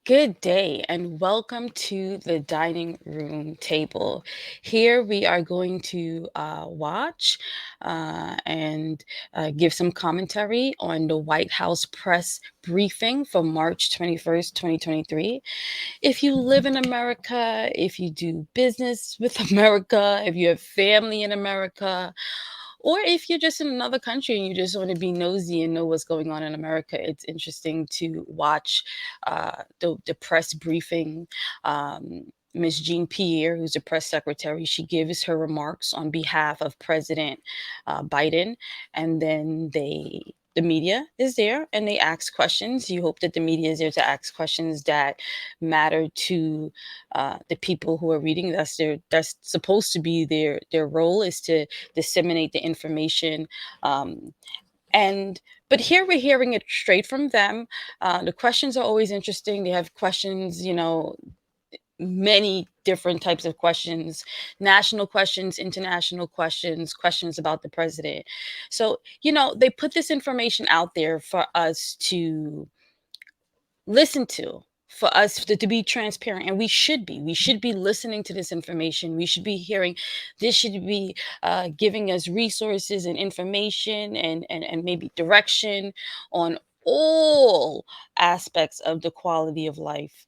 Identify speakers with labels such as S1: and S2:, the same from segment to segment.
S1: Good day and welcome to the dining room table. Here we are going to watch and give some commentary on the White House press briefing for March 21st, 2023. If you live in America, if you do business with America, if you have family in America, or if you're just in another country and you just want to be nosy and know what's going on in America, it's interesting to watch the press briefing. Ms. Jean Pierre, who's the press secretary, she gives her remarks on behalf of President Biden, and then the media is there and they ask questions. You hope that the media is there to ask questions that matter to the people who are reading. That's supposed to be their role, is to disseminate the information. Um, and but here we're hearing it straight from them. The questions are always interesting. They have questions, many different types of questions: national questions, international questions, questions about the president. So, they put this information out there for us to listen to, for us to be transparent, and we should be listening to this information. We should be hearing this, should be giving us resources and information and maybe direction on all aspects of the quality of life,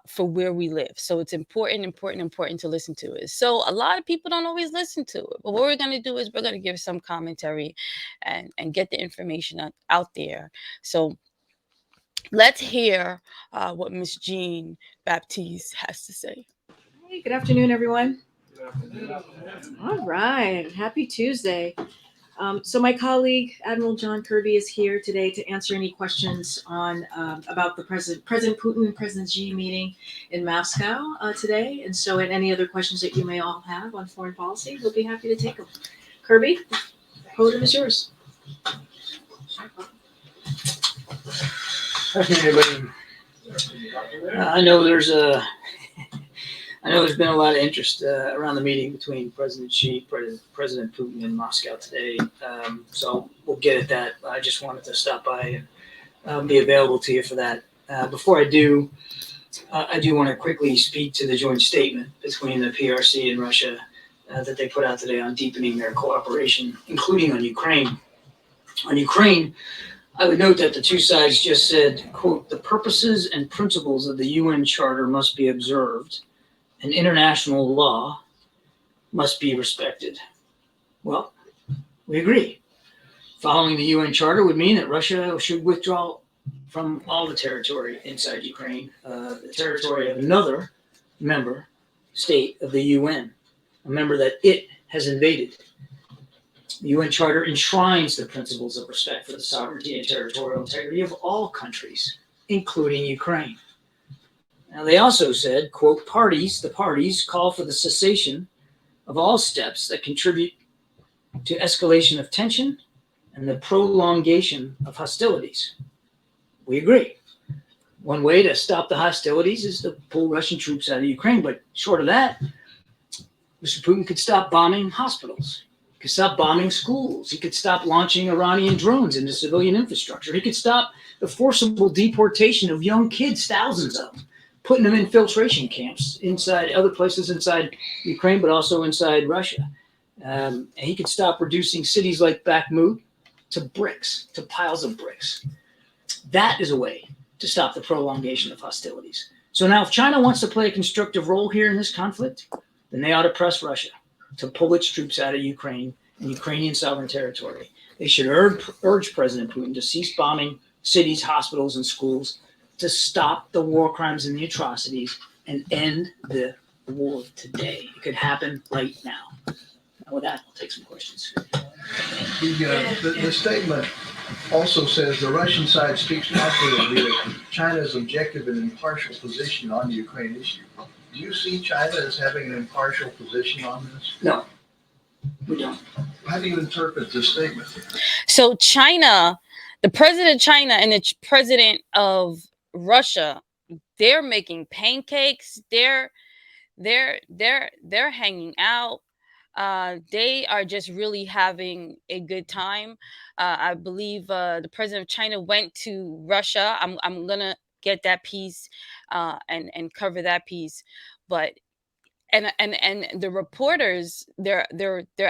S1: for where we live. So it's important to listen to it. So a lot of people don't always listen to it, but what we're going to do is we're going to give some commentary and get the information out there. So let's hear what Miss Jean Baptiste has to say.
S2: Hey, good afternoon, everyone. All right, happy Tuesday. So my colleague Admiral John Kirby is here today to answer any questions on about the President Putin and President Xi meeting in Moscow today, and so and any other questions that you may all have on foreign policy, we'll be happy to take them. Kirby, podium is yours.
S3: Afternoon, everybody. I know there's been a lot of interest around the meeting between President Xi, President Putin in Moscow today. So we'll get at that. I just wanted to stop by and be available to you for that. Before I do want to quickly speak to the joint statement between the PRC and Russia that they put out today on deepening their cooperation, including on Ukraine. On Ukraine, I would note that the two sides just said, quote, "The purposes and principles of the UN Charter must be observed, and international law must be respected." Well, we agree. Following the UN Charter would mean that Russia should withdraw from all the territory inside Ukraine, the territory of another member state of the UN, a member that it has invaded. The UN Charter enshrines the principles of respect for the sovereignty and territorial integrity of all countries, including Ukraine. Now, they also said, quote, the parties call for the cessation of all steps that contribute to escalation of tension and the prolongation of hostilities. We agree. One way to stop the hostilities is to pull Russian troops out of Ukraine, but short of that, Mr. Putin could stop bombing hospitals. He could stop bombing schools. He could stop launching Iranian drones into civilian infrastructure. He could stop the forcible deportation of young kids, thousands of them, putting them in filtration camps inside other places inside Ukraine, but also inside Russia. And he could stop reducing cities like Bakhmut to bricks, to piles of bricks. That is a way to stop the prolongation of hostilities. So now if China wants to play a constructive role here in this conflict, then they ought to press Russia to pull its troops out of Ukraine and Ukrainian sovereign territory. They should urge President Putin to cease bombing cities, hospitals, and schools, to stop the war crimes and the atrocities, and end the war today. It could happen right now. And with that, I'll take some questions.
S4: The statement also says the Russian side speaks confidently that China's objective and impartial position on the Ukraine issue. Do you see China as having an impartial position on this?
S3: No, we don't.
S4: How do you interpret this statement?
S1: So China, the president of China and the president of Russia, they're making pancakes. They're hanging out. They are just really having a good time. I believe the president of China went to Russia. I'm gonna get that piece and cover that piece. But and the reporters, they're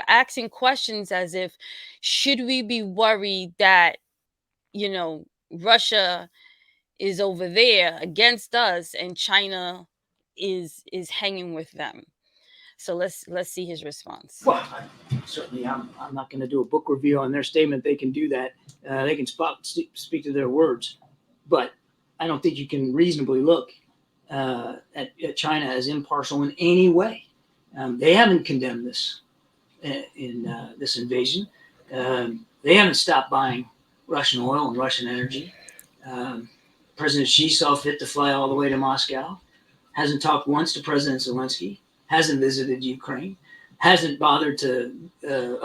S1: asking questions as if, should we be worried that, you know, Russia is over there against us and China is hanging with them? So let's see his response.
S3: Well, certainly, I'm not going to do a book review on their statement. They can do that. They can speak to their words, but I don't think you can reasonably look at China as impartial in any way. They haven't condemned this this invasion. They haven't stopped buying Russian oil and Russian energy. President Xi saw fit to fly all the way to Moscow. Hasn't talked once to President Zelensky. Hasn't visited Ukraine. Hasn't bothered to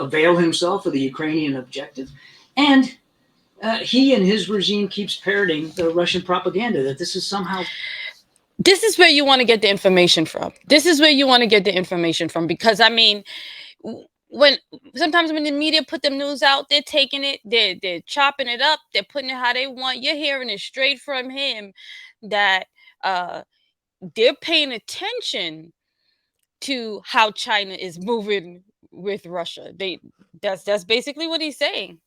S3: avail himself of the Ukrainian objective. And he and his regime keeps parroting the Russian propaganda that this is somehow...
S1: This is where you want to get the information from. This is where you want to get the information from, because I mean, sometimes when the media put the news out, they're taking it, they're chopping it up, they're putting it how they want. You're hearing it straight from him that they're paying attention to how China is moving with Russia. That's basically what he's saying.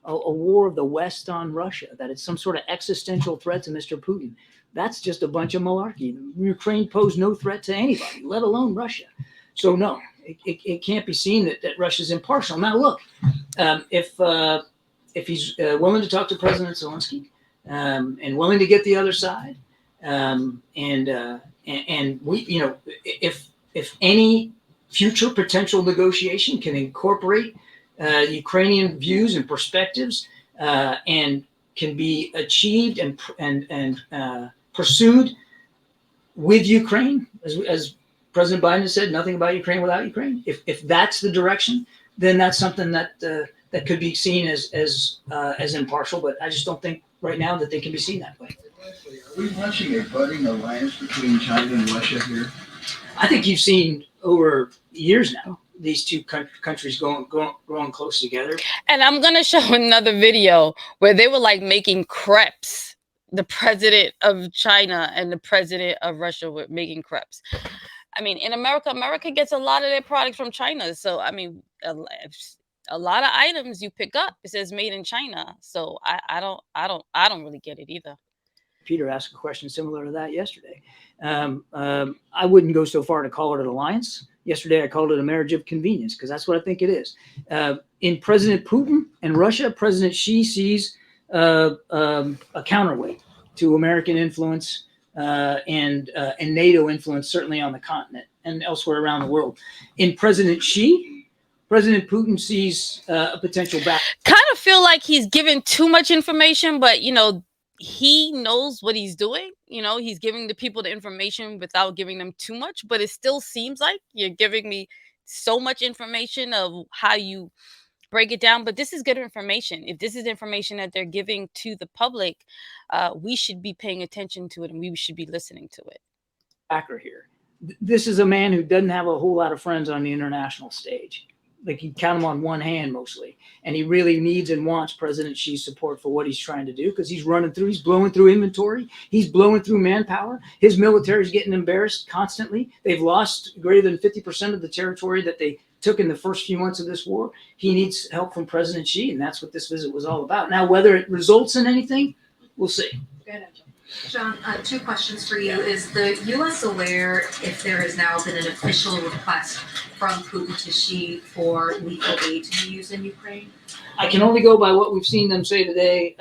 S3: A war of the West on Russia, that it's some sort of existential threat to Mr. Putin. That's just a bunch of malarkey. Ukraine posed no threat to anybody, let alone Russia. So no, it can't be seen that Russia's impartial. Now look, if he's willing to talk to President Zelensky and willing to get the other side, and we, you know, if any future potential negotiation can incorporate Ukrainian views and perspectives, and can be achieved and pursued with Ukraine, as President Biden has said, nothing about Ukraine without Ukraine. If that's the direction, then that's something that that could be seen as impartial. But I just don't think right now that they can be seen that way.
S4: Are we watching a budding alliance between China and Russia here?
S3: I think you've seen over years now these two countries growing close together.
S1: And I'm going to show another video where they were like making crepes. The president of China and the president of Russia were making crepes. I mean, in America gets a lot of their products from China. So, I mean, a lot of items you pick up, it says made in China. So I don't really get it either.
S3: Peter asked a question similar to that yesterday. I wouldn't go so far to call it an alliance. Yesterday, I called it a marriage of convenience, because that's what I think it is. In President Putin and Russia, President Xi sees a counterweight to American influence and NATO influence, certainly on the continent and elsewhere around the world. In President Xi, President Putin sees a potential back.
S1: Kind of feel like he's giving too much information, but, you know, he knows what he's doing. You know, he's giving the people the information without giving them too much, but it still seems like you're giving me so much information of how you break it down. But this is good information. If this is information that they're giving to the public, we should be paying attention to it, and we should be listening to it.
S3: Backer here. This is a man who doesn't have a whole lot of friends on the international stage. Like, you count him on one hand mostly. And he really needs and wants President Xi's support for what he's trying to do, because he's blowing through inventory. He's blowing through manpower. His military is getting embarrassed constantly. They've lost greater than 50% of the territory that they took in the first few months of this war. He needs help from President Xi, and that's what this visit was all about. Now, whether it results in anything, we'll see.
S2: Go ahead,
S5: John, two questions for you. Is the U.S. aware if there has now been an official request from Putin to Xi for lethal aid to be used in Ukraine?
S3: I can only go by what we've seen them say today,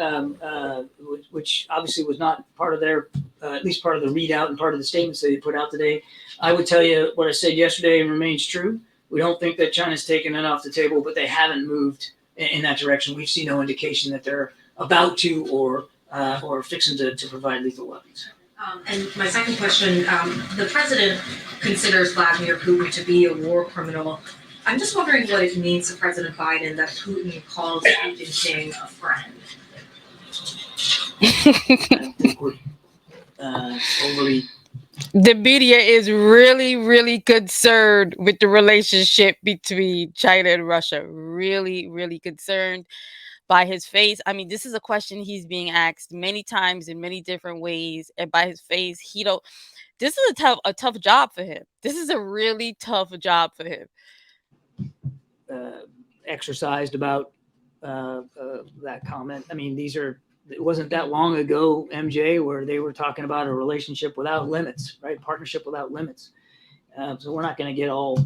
S3: which obviously was not part of their, at least part of the readout and part of the statements they put out today. I would tell you what I said yesterday and remains true. We don't think that China's taken it off the table, but they haven't moved in that direction. We've seen no indication that they're about to or fixing to provide lethal weapons.
S5: And my second question, the president considers Vladimir Putin to be a war criminal. I'm just wondering what it means to President Biden that Putin calls Xi Jinping a friend.
S3: I think we're overly...
S1: The media is really, really concerned with the relationship between China and Russia. Really, really concerned. by his face, I mean, this is a question he's being asked many times in many different ways, and by his face, he don't. This is a tough job for him. This is a really tough job for him.
S3: Exercised about that comment. I mean, it wasn't that long ago, MJ, where they were talking about a relationship without limits, right? Partnership without limits. So we're not going to get all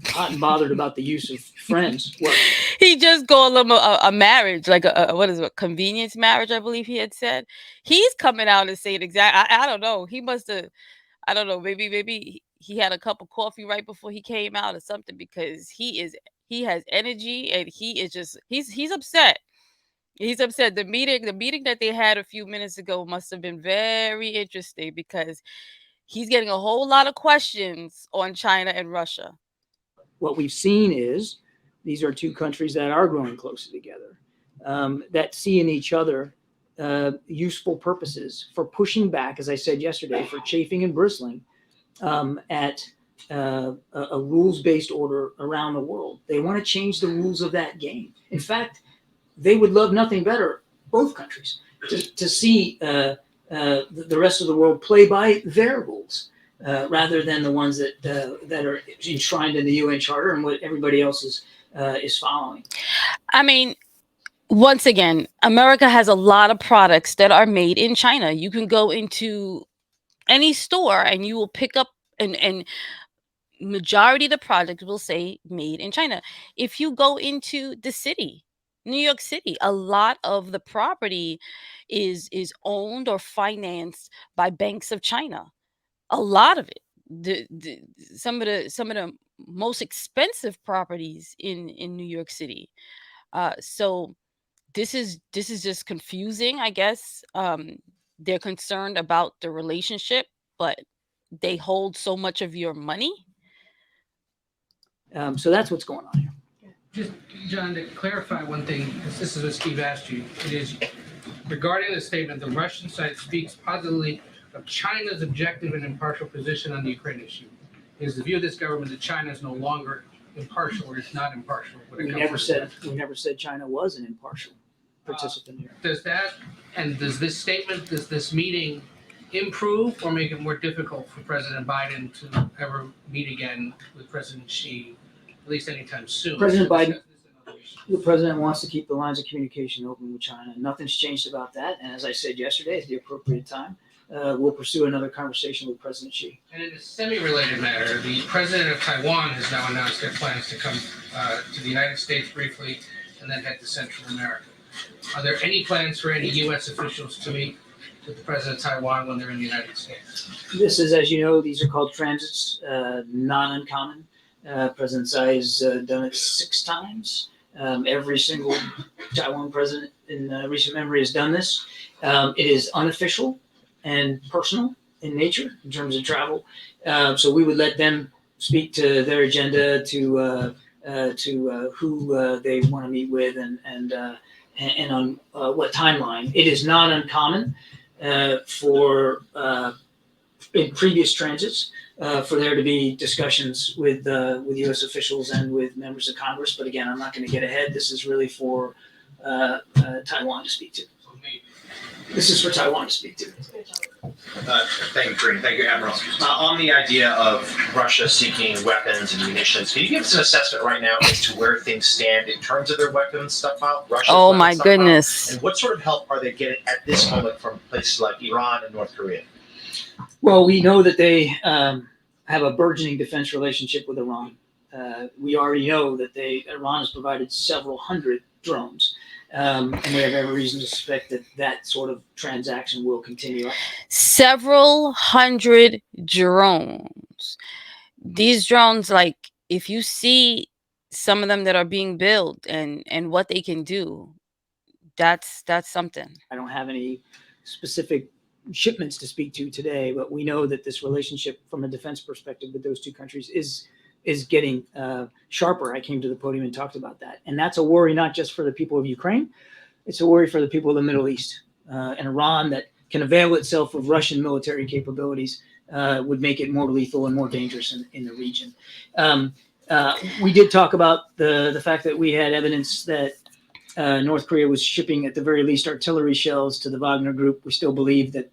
S3: hot and bothered about the use of friends. What?
S1: He just called them a marriage, like what is it, convenience marriage, I believe he had said. He's coming out and saying I don't know. He must have, I don't know, maybe he had a cup of coffee right before he came out or something, because he has energy, and he is just he's upset. He's upset. The meeting that they had a few minutes ago must have been very interesting, because he's getting a whole lot of questions on China and Russia.
S3: What we've seen is these are two countries that are growing closer together, that see in each other useful purposes for pushing back, as I said yesterday, for chafing and bristling at a rules-based order around the world. They want to change the rules of that game. In fact, they would love nothing better, both countries, to see the rest of the world play by their rules, rather than the ones that are enshrined in the UN Charter and what everybody else is following.
S1: I mean, once again, America has a lot of products that are made in China. You can go into any store and you will pick up, and majority of the products will say made in China. If you go into the city, New York City, a lot of the property is owned or financed by banks of China. A lot of it. The some of the most expensive properties in New York City. So this is just confusing, I guess. They're concerned about the relationship, but they hold so much of your money.
S3: So that's what's going on here.
S6: Just, John, to clarify one thing, because this is what Steve asked you, it is regarding the statement, the Russian side speaks positively of China's objective and impartial position on the Ukraine issue. Is the view of this government that China is no longer impartial, or is not impartial?
S3: We never said China was an impartial participant here.
S6: Does this statement, does this meeting improve or make it more difficult for President Biden to ever meet again with President Xi, at least anytime soon?
S3: President Biden, the president wants to keep the lines of communication open with China. Nothing's changed about that. And as I said yesterday, at the appropriate time, we'll pursue another conversation with President Xi.
S6: And in a semi-related matter, the president of Taiwan has now announced their plans to come to the United States briefly and then head to Central America. Are there any plans for any U.S. officials to meet with the president of Taiwan when they're in the United States?
S3: This is, as you know, these are called transits, not uncommon. President Tsai has done it 6 times. Every single Taiwan president in recent memory has done this. It is unofficial and personal in nature in terms of travel. So we would let them speak to their agenda, to who they want to meet with, and on what timeline. It is not uncommon for in previous transits for there to be discussions with U.S. officials and with members of Congress. But again, I'm not going to get ahead. This is really for Taiwan to speak to. This is for Taiwan to speak to.
S7: Thank you, Kareem. Thank you, Admiral. On the idea of Russia seeking weapons and munitions, can you give us an assessment right now as to where things stand in terms of their weapons stockpile?
S1: Oh my goodness!
S7: And what sort of help are they getting at this moment from places like Iran and North Korea?
S3: Well, we know that they have a burgeoning defense relationship with Iran. We already know that Iran has provided several hundred drones. And we have every reason to suspect that sort of transaction will continue.
S1: Several hundred drones. These drones, like, if you see some of them that are being built and what they can do, that's something.
S3: I don't have any specific shipments to speak to today, but we know that this relationship from a defense perspective with those two countries is getting sharper. I came to the podium and talked about that. And that's a worry not just for the people of Ukraine, it's a worry for the people of the Middle East. And Iran, that can avail itself of Russian military capabilities, would make it more lethal and more dangerous in the region. We did talk about the fact that we had evidence that North Korea was shipping at the very least artillery shells to the Wagner Group. We still believe that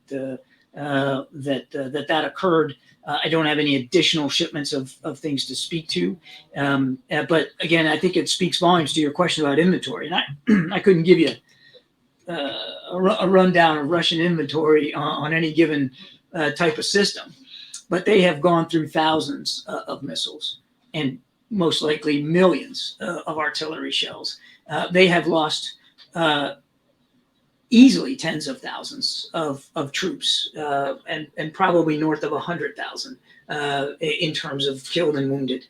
S3: that occurred. I don't have any additional shipments of things to speak to. But again, I think it speaks volumes to your question about inventory. And I couldn't give you a rundown of Russian inventory on any given type of system, but they have gone through thousands of missiles and most likely millions of artillery shells. They have lost easily tens of thousands of troops and probably north of 100,000 in terms of killed and wounded.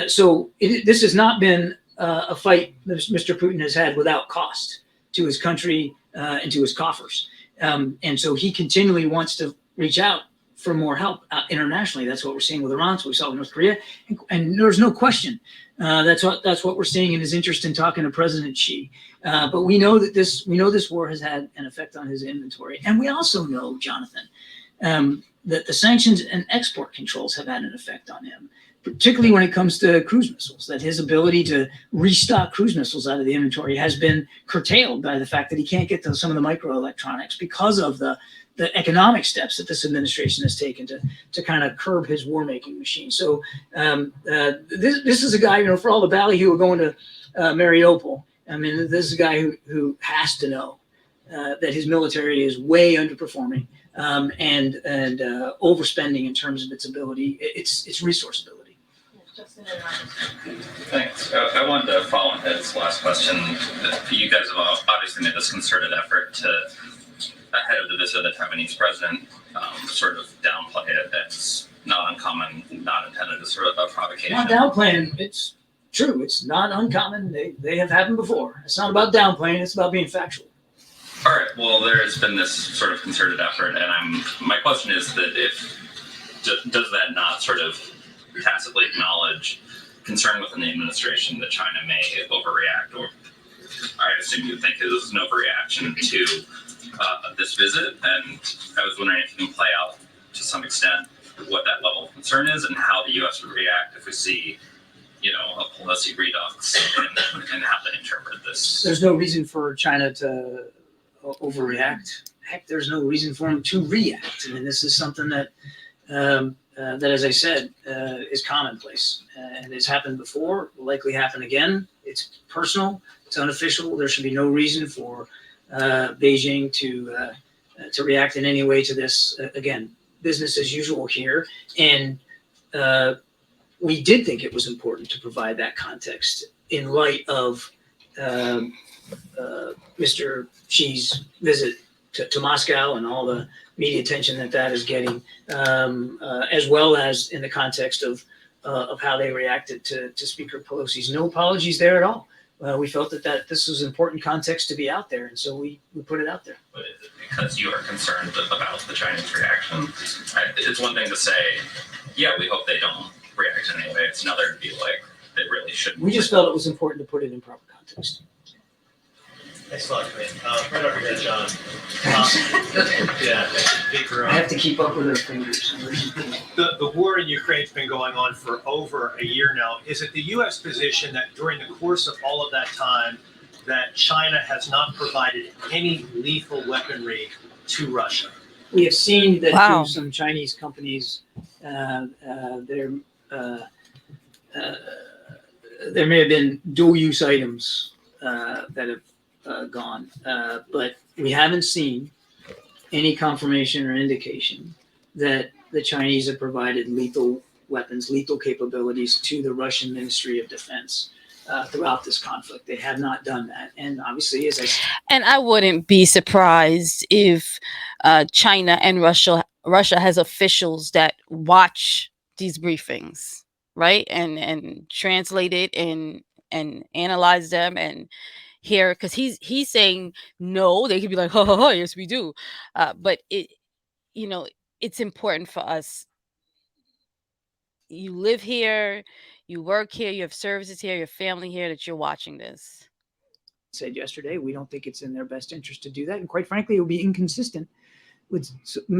S3: So this has not been a fight that Mr. Putin has had without cost to his country and to his coffers. And so he continually wants to reach out for more help internationally. That's what we're seeing with Iran. So we saw with North Korea, and there's no question that's what we're seeing in his interest in talking to President Xi. But we know that this war has had an effect on his inventory, and we also know, Jonathan, that the sanctions and export controls have had an effect on him, particularly when it comes to cruise missiles. That his ability to restock cruise missiles out of the inventory has been curtailed by the fact that he can't get to some of the microelectronics because of the economic steps that this administration has taken to kind of curb his war-making machine. So this is a guy, for all the ballyhoo of going to Mariupol, I mean, this is a guy who has to know that his military is way underperforming and overspending in terms of its ability, its resource ability.
S8: Thanks. I wanted to follow on Ed's last question. You guys have obviously made this concerted effort to, ahead of the visit of the Taiwanese president, sort of downplay it. It's not uncommon, not intended as sort of a provocation.
S3: Not downplaying. It's true. It's not uncommon. They have happened before. It's not about downplaying. It's about being factual.
S8: All right. Well, there's been this sort of concerted effort, and my question is that does that not sort of tacitly acknowledge concern within the administration that China may overreact, or I assume you think this is an overreaction to this visit, and I was wondering if you can play out to some extent what that level of concern is and how the U.S. would react if we see, a policy redux and how they interpret this.
S3: There's no reason for China to overreact. Heck, there's no reason for them to react. I mean, this is something that, as I said, is commonplace and has happened before, will likely happen again. It's personal, it's unofficial. There should be no reason for Beijing to react in any way to this. Again, business as usual here. And we did think it was important to provide that context in light of Mr. Xi's visit to Moscow and all the media attention that is getting, as well as in the context of how they reacted to Speaker Pelosi's. No apologies there at all. We felt that this was important context to be out there, and so we put it out there.
S8: But is it because you are concerned about the Chinese reaction? It's one thing to say, yeah, we hope they don't react in any way. It's another to be like, they really shouldn't.
S3: We just felt it was important to put it in proper context.
S9: Thanks a lot, Corinne. Right over here, John.
S3: I have to keep up with her fingers.
S9: The war in Ukraine has been going on for over a year now. Is it the U.S. position that during the course of all of that time that China has not provided any lethal weaponry to Russia?
S3: We have seen that
S1: Wow.
S3: through some Chinese companies, there may have been dual-use items that have gone, but we haven't seen any confirmation or indication that the Chinese have provided lethal weapons, lethal capabilities to the Russian Ministry of Defense throughout this conflict. They have not done that, and obviously, as I said,
S1: And I wouldn't be surprised if China and Russia has officials that watch these briefings, right? And translate it and analyze them and hear, because he's saying no. They could be like, oh, yes, we do. But it's important for us. You live here, you work here, you have services here, your family here, that you're watching this.
S3: said yesterday, we don't think it's in their best interest to do that. And quite frankly, it will be inconsistent with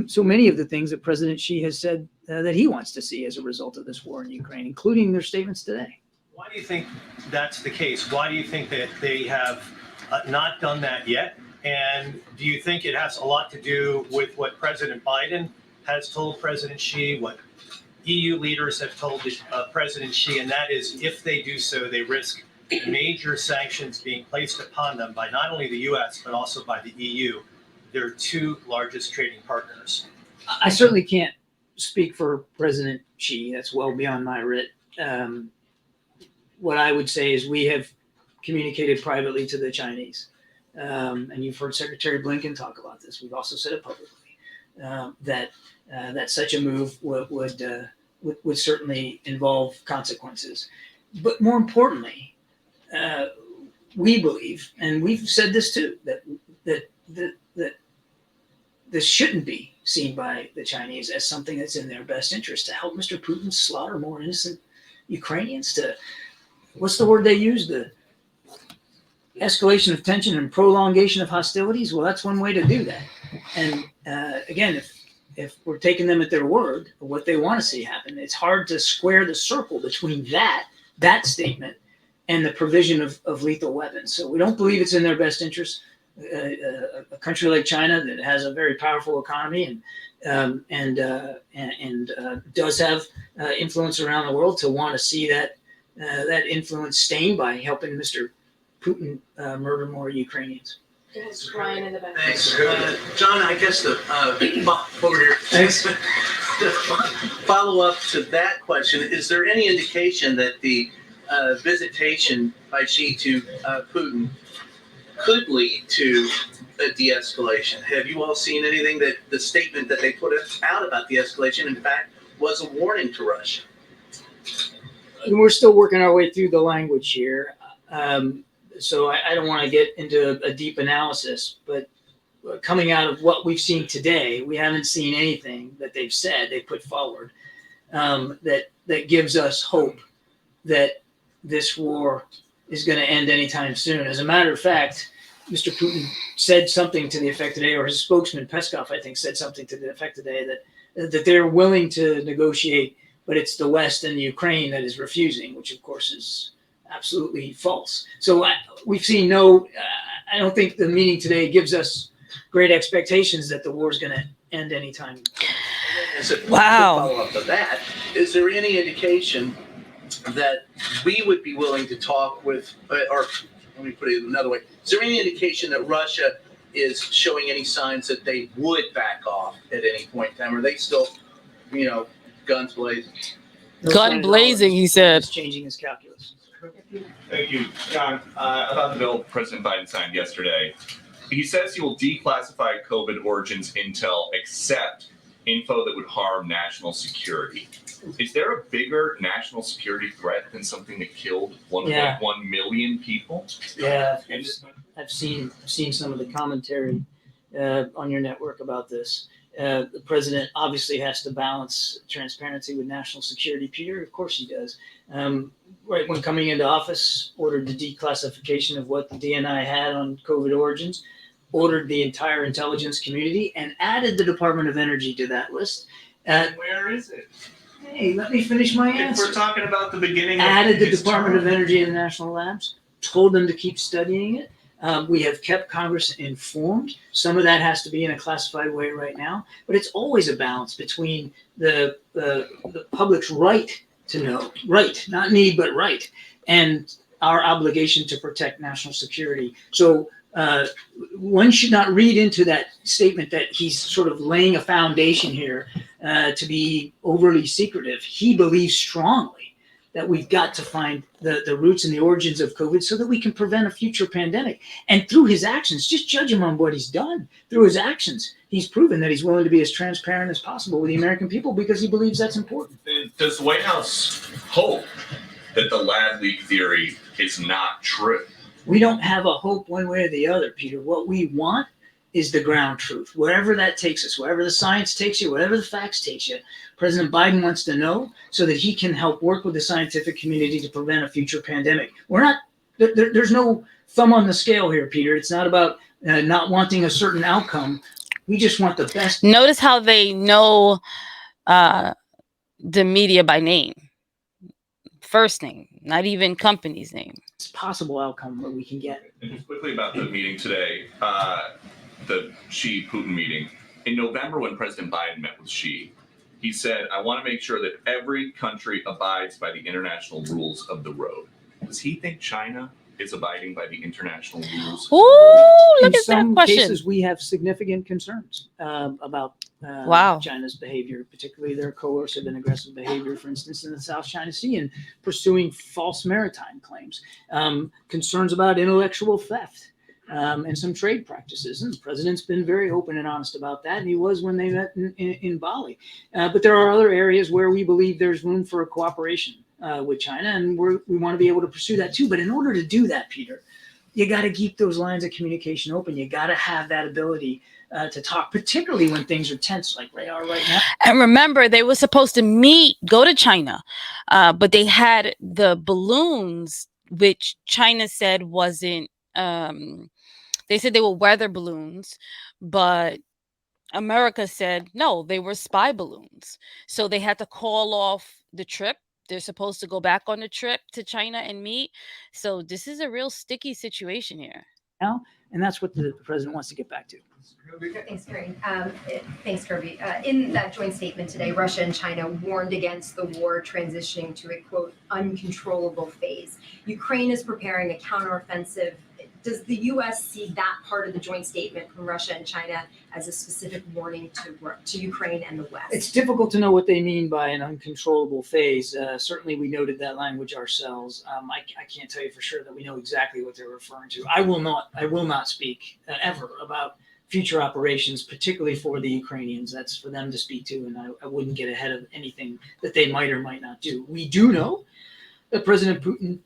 S3: so many of the things that President Xi has said that he wants to see as a result of this war in Ukraine, including their statements today.
S9: Why do you think that's the case? Why do you think that they have not done that yet? And do you think it has a lot to do with what President Biden has told President Xi, what EU leaders have told President Xi, and that is if they do so, they risk major sanctions being placed upon them by not only the US, but also by the EU, their two largest trading partners?
S3: I certainly can't speak for President Xi. That's well beyond my writ. What I would say is we have communicated privately to the Chinese. And you've heard Secretary Blinken talk about this. We've also said it publicly, that such a move would certainly involve consequences. But more importantly, we believe, and we've said this too, that this shouldn't be seen by the Chinese as something that's in their best interest to help Mr. Putin slaughter more innocent Ukrainians, to, what's the word they use? The escalation of tension and prolongation of hostilities. Well, that's one way to do that. And again, if we're taking them at their word, what they want to see happen, it's hard to square the circle between that statement and the provision of lethal weapons. So we don't believe it's in their best interest. A country like China that has a very powerful economy and does have influence around the world, to want to see that influence stained by helping Mr. Putin murder more Ukrainians.
S2: It's Brian in the back.
S10: Thanks. John, I guess over here.
S3: Thanks.
S10: The follow-up to that question, is there any indication that the visitation by Xi to Putin could lead to a de-escalation? Have you all seen anything that the statement that they put out about the escalation, in fact, was a warning to Russia?
S3: We're still working our way through the language here. So I don't want to get into a deep analysis, but coming out of what we've seen today, we haven't seen anything that they've said, they put forward, that gives us hope that this war is going to end anytime soon. As a matter of fact, Mr. Putin said something to the effect today, or his spokesman Peskov, I think, said something to the effect today that they're willing to negotiate, but it's the West and Ukraine that is refusing, which of course is absolutely false. So we've seen I don't think the meeting today gives us great expectations that the war is going to end anytime.
S10: As a
S1: Wow.
S10: follow-up to that, is there any indication that we would be willing to talk with, or let me put it another way, is there any indication that Russia is showing any signs that they would back off at any point in time? Are they still, guns blazing?
S1: Gun blazing, he said.
S3: He's changing his calculus.
S11: Thank you, John. About the bill President Biden signed yesterday, he says he will declassify COVID origins intel except info that would harm national security. Is there a bigger national security threat than something that killed 1.1 million people?
S3: Yeah, I've seen some of the commentary on your network about this. The president obviously has to balance transparency with national security, Peter. Of course he does. Right when coming into office, ordered the declassification of what the DNI had on COVID origins, ordered the entire intelligence community, and added the Department of Energy to that list.
S11: Where is it?
S3: Hey, let me finish my
S11: If
S3: answer.
S11: we're talking about the beginning
S3: Added
S11: of
S3: the
S11: his
S3: Department
S11: term.
S3: of Energy and the national labs, told them to keep studying it. We have kept Congress informed. Some of that has to be in a classified way right now, but it's always a balance between the public's right to know, right, not need, but right, and our obligation to protect national security. So one should not read into that statement that he's sort of laying a foundation here to be overly secretive. He believes strongly that we've got to find the roots and the origins of COVID so that we can prevent a future pandemic. And through his actions, just judge him on what he's done. Through his actions, he's proven that he's willing to be as transparent as possible with the American people because he believes that's important.
S11: Does the White House hope that the lab leak theory is not true?
S3: We don't have a hope one way or the other, Peter. What we want is the ground truth. Wherever that takes us, wherever the science takes you, wherever the facts takes you, President Biden wants to know so that he can help work with the scientific community to prevent a future pandemic. There's no thumb on the scale here, Peter. It's not about not wanting a certain outcome. We just want the best.
S1: Notice how they know the media by name. first name, not even company's name.
S3: Possible outcome that we can get.
S11: And just quickly about the meeting today, the Xi-Putin meeting. In November, when President Biden met with Xi, he said, I want to make sure that every country abides by the international rules of the road. Does he think China is abiding by the international rules?
S1: Ooh, look
S3: In
S1: at that
S3: some
S1: question.
S3: cases, we have significant concerns about
S1: Wow.
S3: China's behavior, particularly their coercive and aggressive behavior, for instance, in the South China Sea and pursuing false maritime claims, concerns about intellectual theft, and some trade practices. And the president's been very open and honest about that, and he was when they met in Bali. But there are other areas where we believe there's room for cooperation with China, and we want to be able to pursue that too. But in order to do that, Peter, you got to keep those lines of communication open. You got to have that ability to talk, particularly when things are tense like they are right now.
S1: And remember, they were supposed to go to China, but they had the balloons, which China said wasn't, they said they were weather balloons, but America said, no, they were spy balloons. So they had to call off the trip. They're supposed to go back on the trip to China and meet. So this is a real sticky situation here.
S3: Now, and that's what the president wants to get back to.
S12: Thanks, Kirby. In that joint statement today, Russia and China warned against the war transitioning to a, quote, uncontrollable phase. Ukraine is preparing a counteroffensive. Does the U.S. see that part of the joint statement from Russia and China as a specific warning to Ukraine and the West?
S3: It's difficult to know what they mean by an uncontrollable phase. Certainly, we noted that language ourselves. I can't tell you for sure that we know exactly what they're referring to. I will not speak ever about future operations, particularly for the Ukrainians. That's for them to speak to, and I wouldn't get ahead of anything that they might or might not do. We do know that President Putin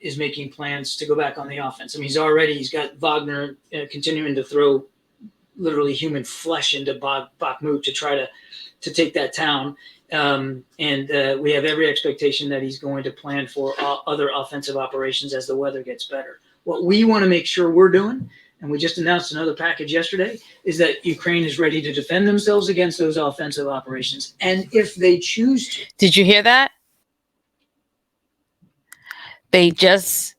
S3: is making plans to go back on the offense. I mean, he's got Wagner continuing to throw literally human flesh into Bakhmut to try to take that town. And we have every expectation that he's going to plan for other offensive operations as the weather gets better. What we want to make sure we're doing, and we just announced another package yesterday, is that Ukraine is ready to defend themselves against those offensive operations. And if they choose to.
S1: Did you hear that? They just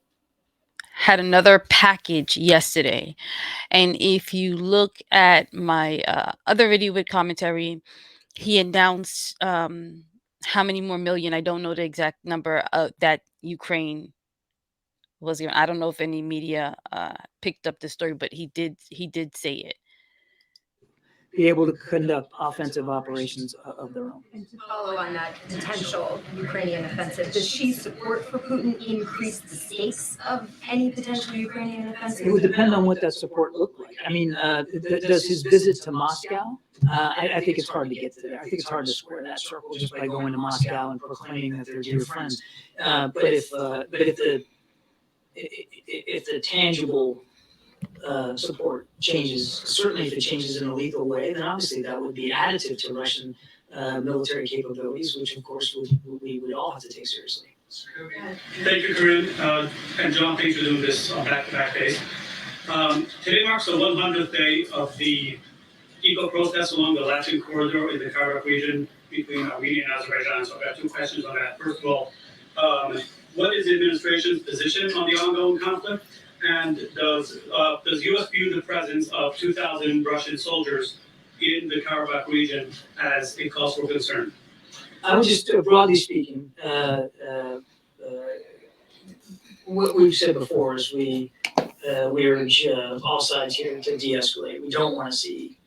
S1: had another package yesterday. And if you look at my other video with commentary, he announced how many more million, I don't know the exact number, that Ukraine was given. I don't know if any media picked up the story, but he did say it.
S3: Be able to conduct offensive operations of their own.
S12: And to follow on that potential Ukrainian offensive, does Xi's support for Putin increase the stakes of any potential Ukrainian offensive?
S3: It would depend on what that support looked like. I mean, does his visit to Moscow? I think it's hard to get to there. I think it's hard to square that circle just by going to Moscow and proclaiming that they're dear friends. But if the tangible support changes, certainly if it changes in a lethal way, then obviously that would be additive to Russian military capabilities, which of course we would all have to take seriously.
S13: Thank you, Corinne, and John, thanks for doing this on back-to-back days. Today marks the 100th day of the eco protests along the Latin corridor in the Karabakh region between Armenia and Azerbaijan. So I've got two questions on that. First of all, what is the administration's position on the ongoing conflict? And does U.S. view the presence of 2,000 Russian soldiers in the Karabakh region as a cause for concern?
S3: I would just, broadly speaking, what we've said before is we urge all sides here to de-escalate. We don't want to see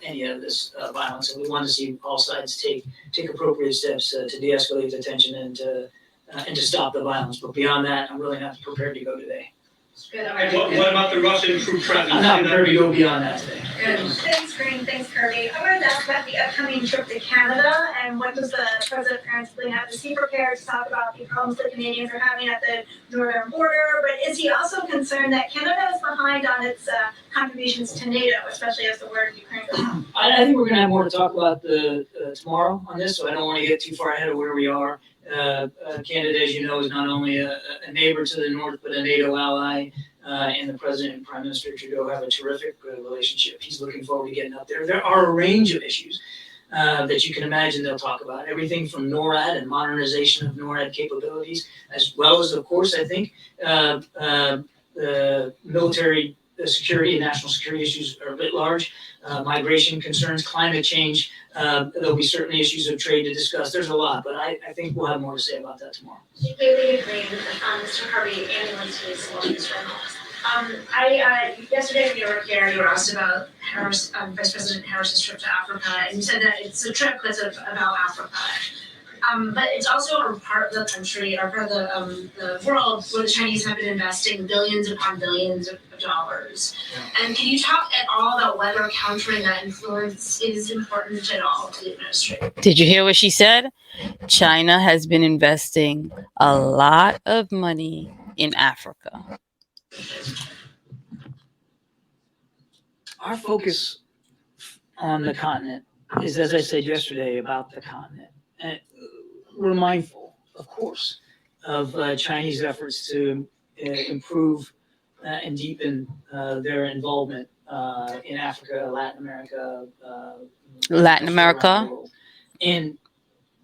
S3: any of this violence, and we want to see all sides take appropriate steps to de-escalate the tension and to stop the violence. But beyond that, I'm really not prepared to go today.
S13: And what about the Russian troop presence?
S3: I'm not prepared to go beyond that today.
S14: Good. Thanks, Green. Thanks, Kirby. I wanted to ask about the upcoming trip to Canada and what does the president currently have? Is he prepared to talk about the problems that Canadians are having at the northern border? But is he also concerned that Canada is behind on its contributions to NATO, especially as the war in Ukraine goes on?
S3: I think we're going to have more to talk about tomorrow on this, so I don't want to get too far ahead of where we are. Canada, as you know, is not only a neighbor to the north, but a NATO ally. And the President and Prime Minister Trudeau have a terrific relationship. He's looking forward to getting up there. There are a range of issues that you can imagine they'll talk about. Everything from NORAD and modernization of NORAD capabilities, as well as, of course, I think military security and national security issues are a bit large. Migration concerns, climate change. There'll be certainly issues of trade to discuss. There's a lot, but I think we'll have more to say about that tomorrow.
S14: I completely agree with Mr. Kirby and Lindsay's Ms. Reynolds. Yesterday when you were here, you were asked about Vice President Harris's trip to Africa, and you said that it's a trip that's about Africa. But it's also a part of the country, or part of the world where the Chinese have been investing billions upon billions of dollars. And can you talk at all about whether countering that influence is important at all to the administration?
S1: Did you hear what she said? China has been investing a lot of money in Africa.
S3: Our focus on the continent is, as I said yesterday, about the continent. And we're mindful, of course, of Chinese efforts to improve and deepen their involvement in Africa, Latin America. And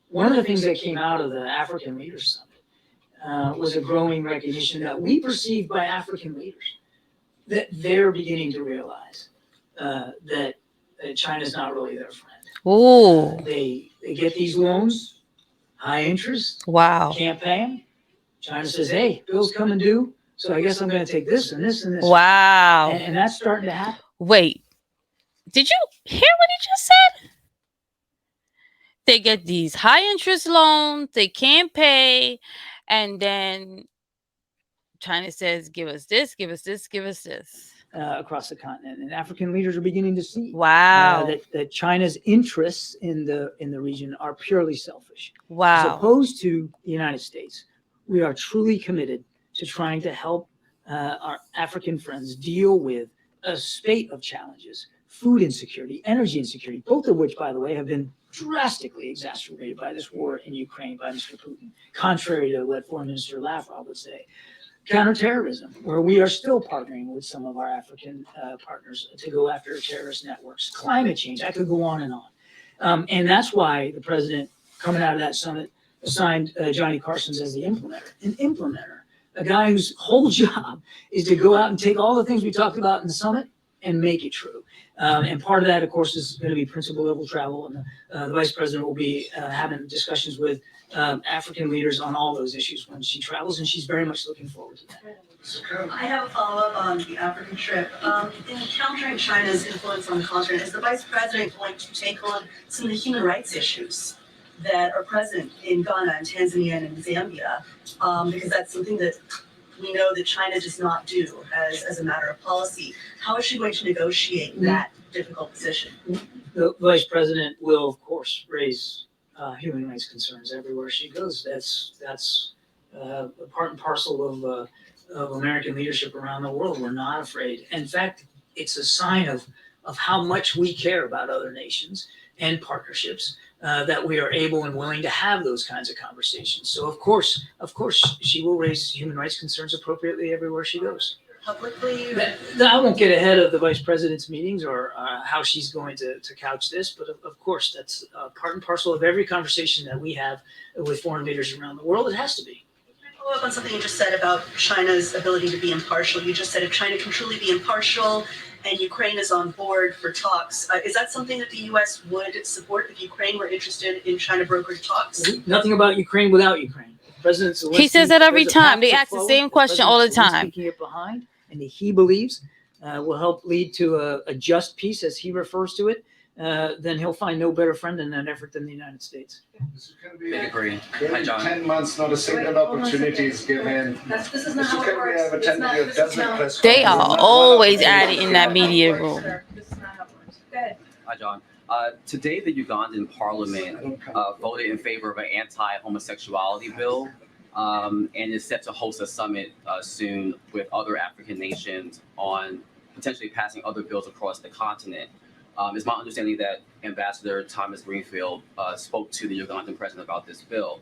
S3: one of the things that came out of the African Leaders Summit was a growing recognition that we perceive by African leaders that they're beginning to realize that China's not really their friend.
S1: Ooh.
S3: They get these loans, high interest.
S1: Wow.
S3: Can't pay them. China says, hey, bills come due, so I guess I'm going to take this and this and this.
S1: Wow.
S3: And that's starting to happen.
S1: Wait, did you hear what he just said? They get these high interest loans, they can't pay, and then China says, give us this, give us this, give us this.
S3: Across the continent, and African leaders are beginning to see that China's interests in the region are purely selfish.
S1: Wow.
S3: As opposed to the United States, we are truly committed to trying to help our African friends deal with a spate of challenges: food insecurity, energy insecurity, both of which, by the way, have been drastically exacerbated by this war in Ukraine by Mr. Putin, contrary to what Foreign Minister Lavrov would say. Counterterrorism, where we are still partnering with some of our African partners to go after terrorist networks. Climate change, I could go on and on. And that's why the president, coming out of that summit, assigned Johnny Carson's as the implementer. An implementer, a guy whose whole job is to go out and take all the things we talked about in the summit and make it true. And part of that, of course, is going to be principal level travel. And the vice president will be having discussions with African leaders on all those issues when she travels, and she's very much looking forward to that.
S15: I have a follow-up on the African trip. In countering China's influence on the continent, is the vice president going to take on some of the human rights issues that are present in Ghana and Tanzania and in Zambia? Because that's something that we know that China does not do as a matter of policy. How is she going to negotiate that difficult position?
S3: The vice president will, of course, raise human rights concerns everywhere she goes. That's part and parcel of American leadership around the world. We're not afraid. In fact, it's a sign of how much we care about other nations and partnerships that we are able and willing to have those kinds of conversations. So of course, she will raise human rights concerns appropriately everywhere she goes.
S15: Publicly?
S3: I won't get ahead of the vice president's meetings or how she's going to couch this, but of course, that's part and parcel of every conversation that we have with foreign leaders around the world. It has to be.
S15: Follow up on something you just said about China's ability to be impartial. You just said if China can truly be impartial and Ukraine is on board for talks, is that something that the U.S. would support if Ukraine were interested in China brokered talks?
S3: Nothing about Ukraine without Ukraine. President Zelensky,
S1: He says that every time. They ask the same question all the time.
S3: Keeping it behind, and he believes will help lead to a just peace, as he refers to it. Then he'll find no better friend in that effort than the United States.
S16: I agree. Hi, John.
S17: 10 months, not a single opportunity is given.
S15: This is not how it works.
S17: I've attended your dozen press
S1: They are
S17: conferences.
S1: always at it in that media room.
S15: This is not how it works. Go ahead.
S16: Hi, John. Today, the Ugandan parliament voted in favor of an anti-homosexuality bill and is set to host a summit soon with other African nations on potentially passing other bills across the continent. It's my understanding that Ambassador Thomas Greenfield spoke to the Ugandan president about this bill.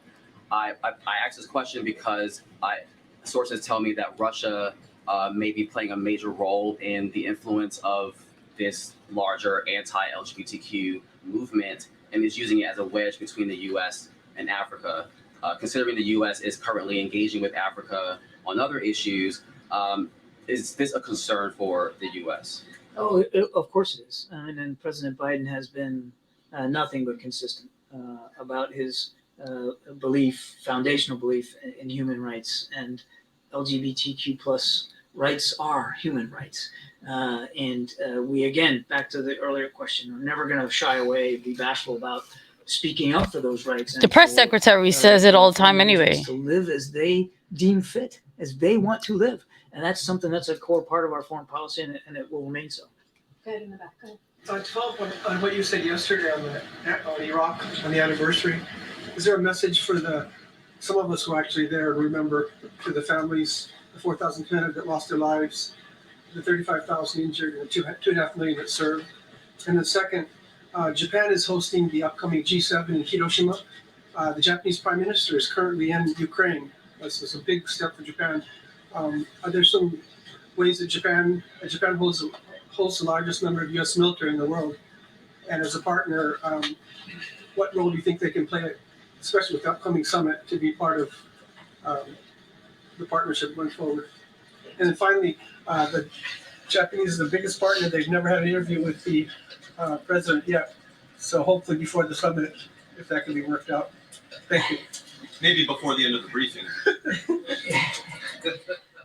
S16: I asked this question because sources tell me that Russia may be playing a major role in the influence of this larger anti-LGBTQ movement and is using it as a wedge between the U.S. and Africa. Considering the U.S. is currently engaging with Africa on other issues, is this a concern for the U.S.?
S3: Oh, of course it is. And President Biden has been nothing but consistent about his foundational belief in human rights, and LGBTQ plus rights are human rights. We, again, back to the earlier question, we're never going to shy away, be bashful about speaking up for those rights.
S1: The press secretary says it all the time anyway.
S3: To live as they deem fit, as they want to live. And that's something that's a core part of our foreign policy, and it will remain so.
S12: Go ahead in the back. Go ahead.
S18: To follow up on what you said yesterday on Iraq, on the anniversary, is there a message for some of us who are actually there and remember, to the families, the 4,000 men that lost their lives, the 35,000 injured, and the 2.5 million that served? And then second, Japan is hosting the upcoming G7 in Hiroshima. The Japanese Prime Minister is currently in Ukraine. This is a big step for Japan. Are there some ways that Japan holds the largest number of U.S. military in the world, and as a partner, what role do you think they can play, especially with the upcoming summit, to be part of the partnership going forward? And then finally, the Japanese is the biggest partner. They've never had an interview with the president yet, so hopefully before the summit, if that can be worked out. Thank you.
S19: Maybe before the end of the briefing.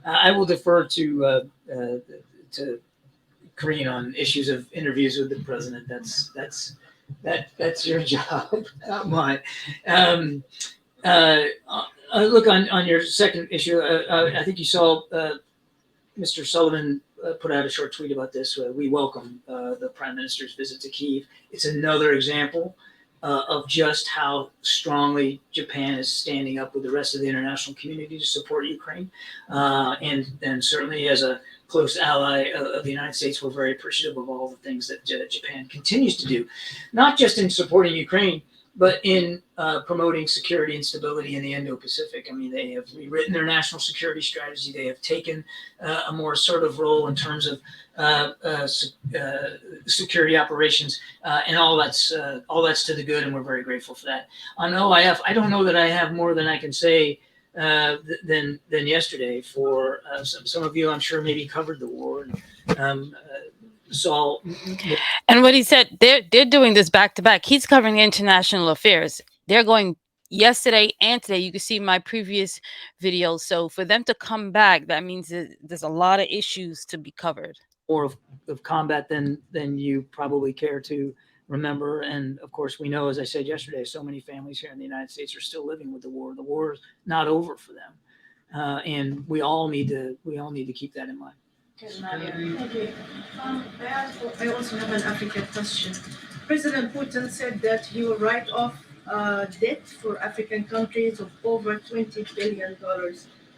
S3: I will defer to Karine on issues of interviews with the president. That's your job, not mine. Look, on your second issue, I think you saw Mr. Sullivan put out a short tweet about this. We welcome the Prime Minister's visit to Kyiv. It's another example of just how strongly Japan is standing up with the rest of the international community to support Ukraine. And certainly as a close ally of the United States, we're very appreciative of all the things that Japan continues to do, not just in supporting Ukraine, but in promoting security and stability in the Indo-Pacific. I mean, they have rewritten their national security strategy. They have taken a more assertive role in terms of security operations, and all that's to the good, and we're very grateful for that. On OIF, I don't know that I have more than I can say than yesterday. For some of you, I'm sure maybe covered the war.
S1: And what he said, they're doing this back to back. He's covering international affairs. They're going yesterday and today. You can see my previous videos. So for them to come back, that means that there's a lot of issues to be covered.
S3: More of combat than you probably care to remember. And of course, we know, as I said yesterday, so many families here in the United States are still living with the war. The war is not over for them, and we all need to keep that in mind.
S20: Okay. I also have an African question. President Putin said that he will write off debt for African countries of over $20 billion,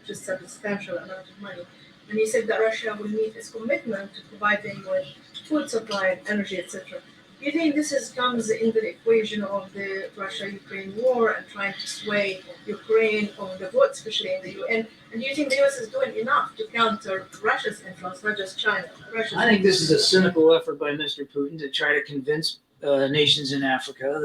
S20: just a substantial amount of money. And he said that Russia will meet its commitment to providing with food supply and energy, etc. Do you think this comes in the equation of the Russia-Ukraine war and trying to sway Ukraine on the vote, especially in the UN? And do you think the US is doing enough to counter Russia's influence, not just China?
S3: I think this is a cynical effort by Mr. Putin to try to convince nations in Africa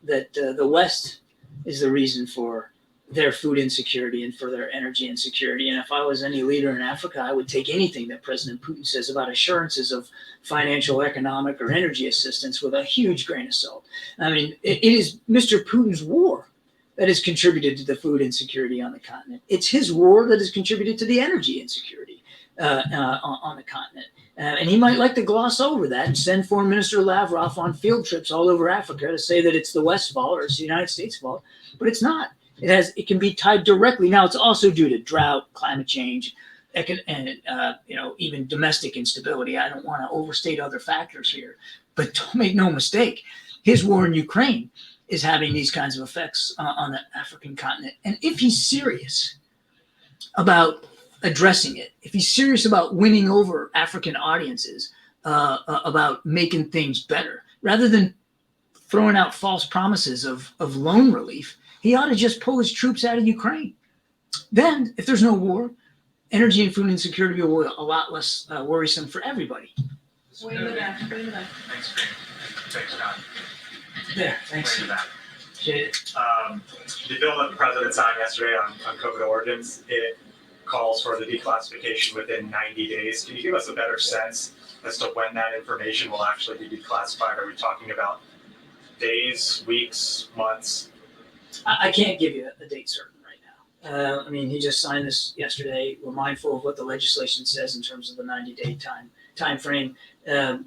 S3: that the West is the reason for their food insecurity and for their energy insecurity. And if I was any leader in Africa, I would take anything that President Putin says about assurances of financial, economic, or energy assistance with a huge grain of salt. I mean, it is Mr. Putin's war that has contributed to the food insecurity on the continent. It's his war that has contributed to the energy insecurity on the continent. And he might like to gloss over that and send Foreign Minister Lavrov on field trips all over Africa to say that it's the West's fault or it's the United States' fault, but it's not. It can be tied directly. Now, it's also due to drought, climate change, and even domestic instability. I don't want to overstate other factors here, but don't make no mistake, his war in Ukraine is having these kinds of effects on the African continent. And if he's serious about addressing it, if he's serious about winning over African audiences, about making things better, rather than throwing out false promises of loan relief, he ought to just pull his troops out of Ukraine. Then, if there's no war, energy and food insecurity will be a lot less worrisome for everybody.
S19: Thanks, John.
S3: There, thanks. Appreciate it.
S21: The bill that the president signed yesterday on COVID origins, it calls for the declassification within 90 days. Can you give us a better sense as to when that information will actually be declassified? Are we talking about days, weeks, months?
S3: I can't give you a date certain right now. I mean, he just signed this yesterday. We're mindful of what the legislation says in terms of the 90-day time frame.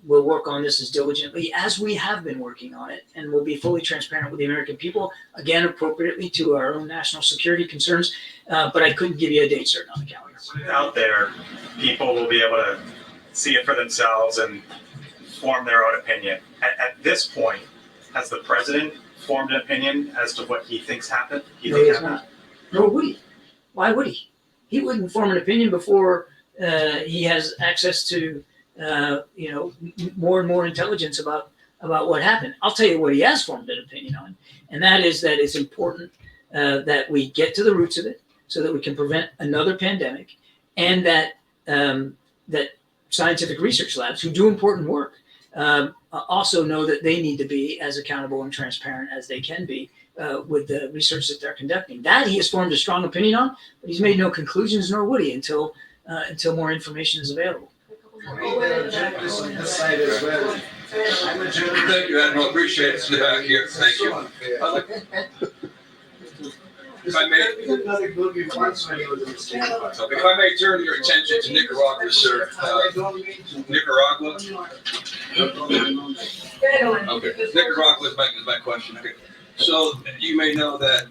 S3: We'll work on this as diligently as we have been working on it, and we'll be fully transparent with the American people, again, appropriately to our own national security concerns, but I couldn't give you a date certain on the calendar.
S21: When it's out there, people will be able to see it for themselves and form their own opinion. At this point, has the president formed an opinion as to what he thinks happened?
S3: No, he has not. Nor would he. Why would he? He wouldn't form an opinion before he has access to more and more intelligence about what happened. I'll tell you what he has formed an opinion on, and that is that it's important that we get to the roots of it so that we can prevent another pandemic, and that that scientific research labs who do important work also know that they need to be as accountable and transparent as they can be with the research that they're conducting. That he has formed a strong opinion on, but he's made no conclusions, nor would he until more information is available.
S22: Thank you, Admiral. Appreciate it. Back here. Thank you. If I may turn your attention to Nicaragua, sir. Nicaragua. Okay. Nicaragua is my question. Okay. So you may know that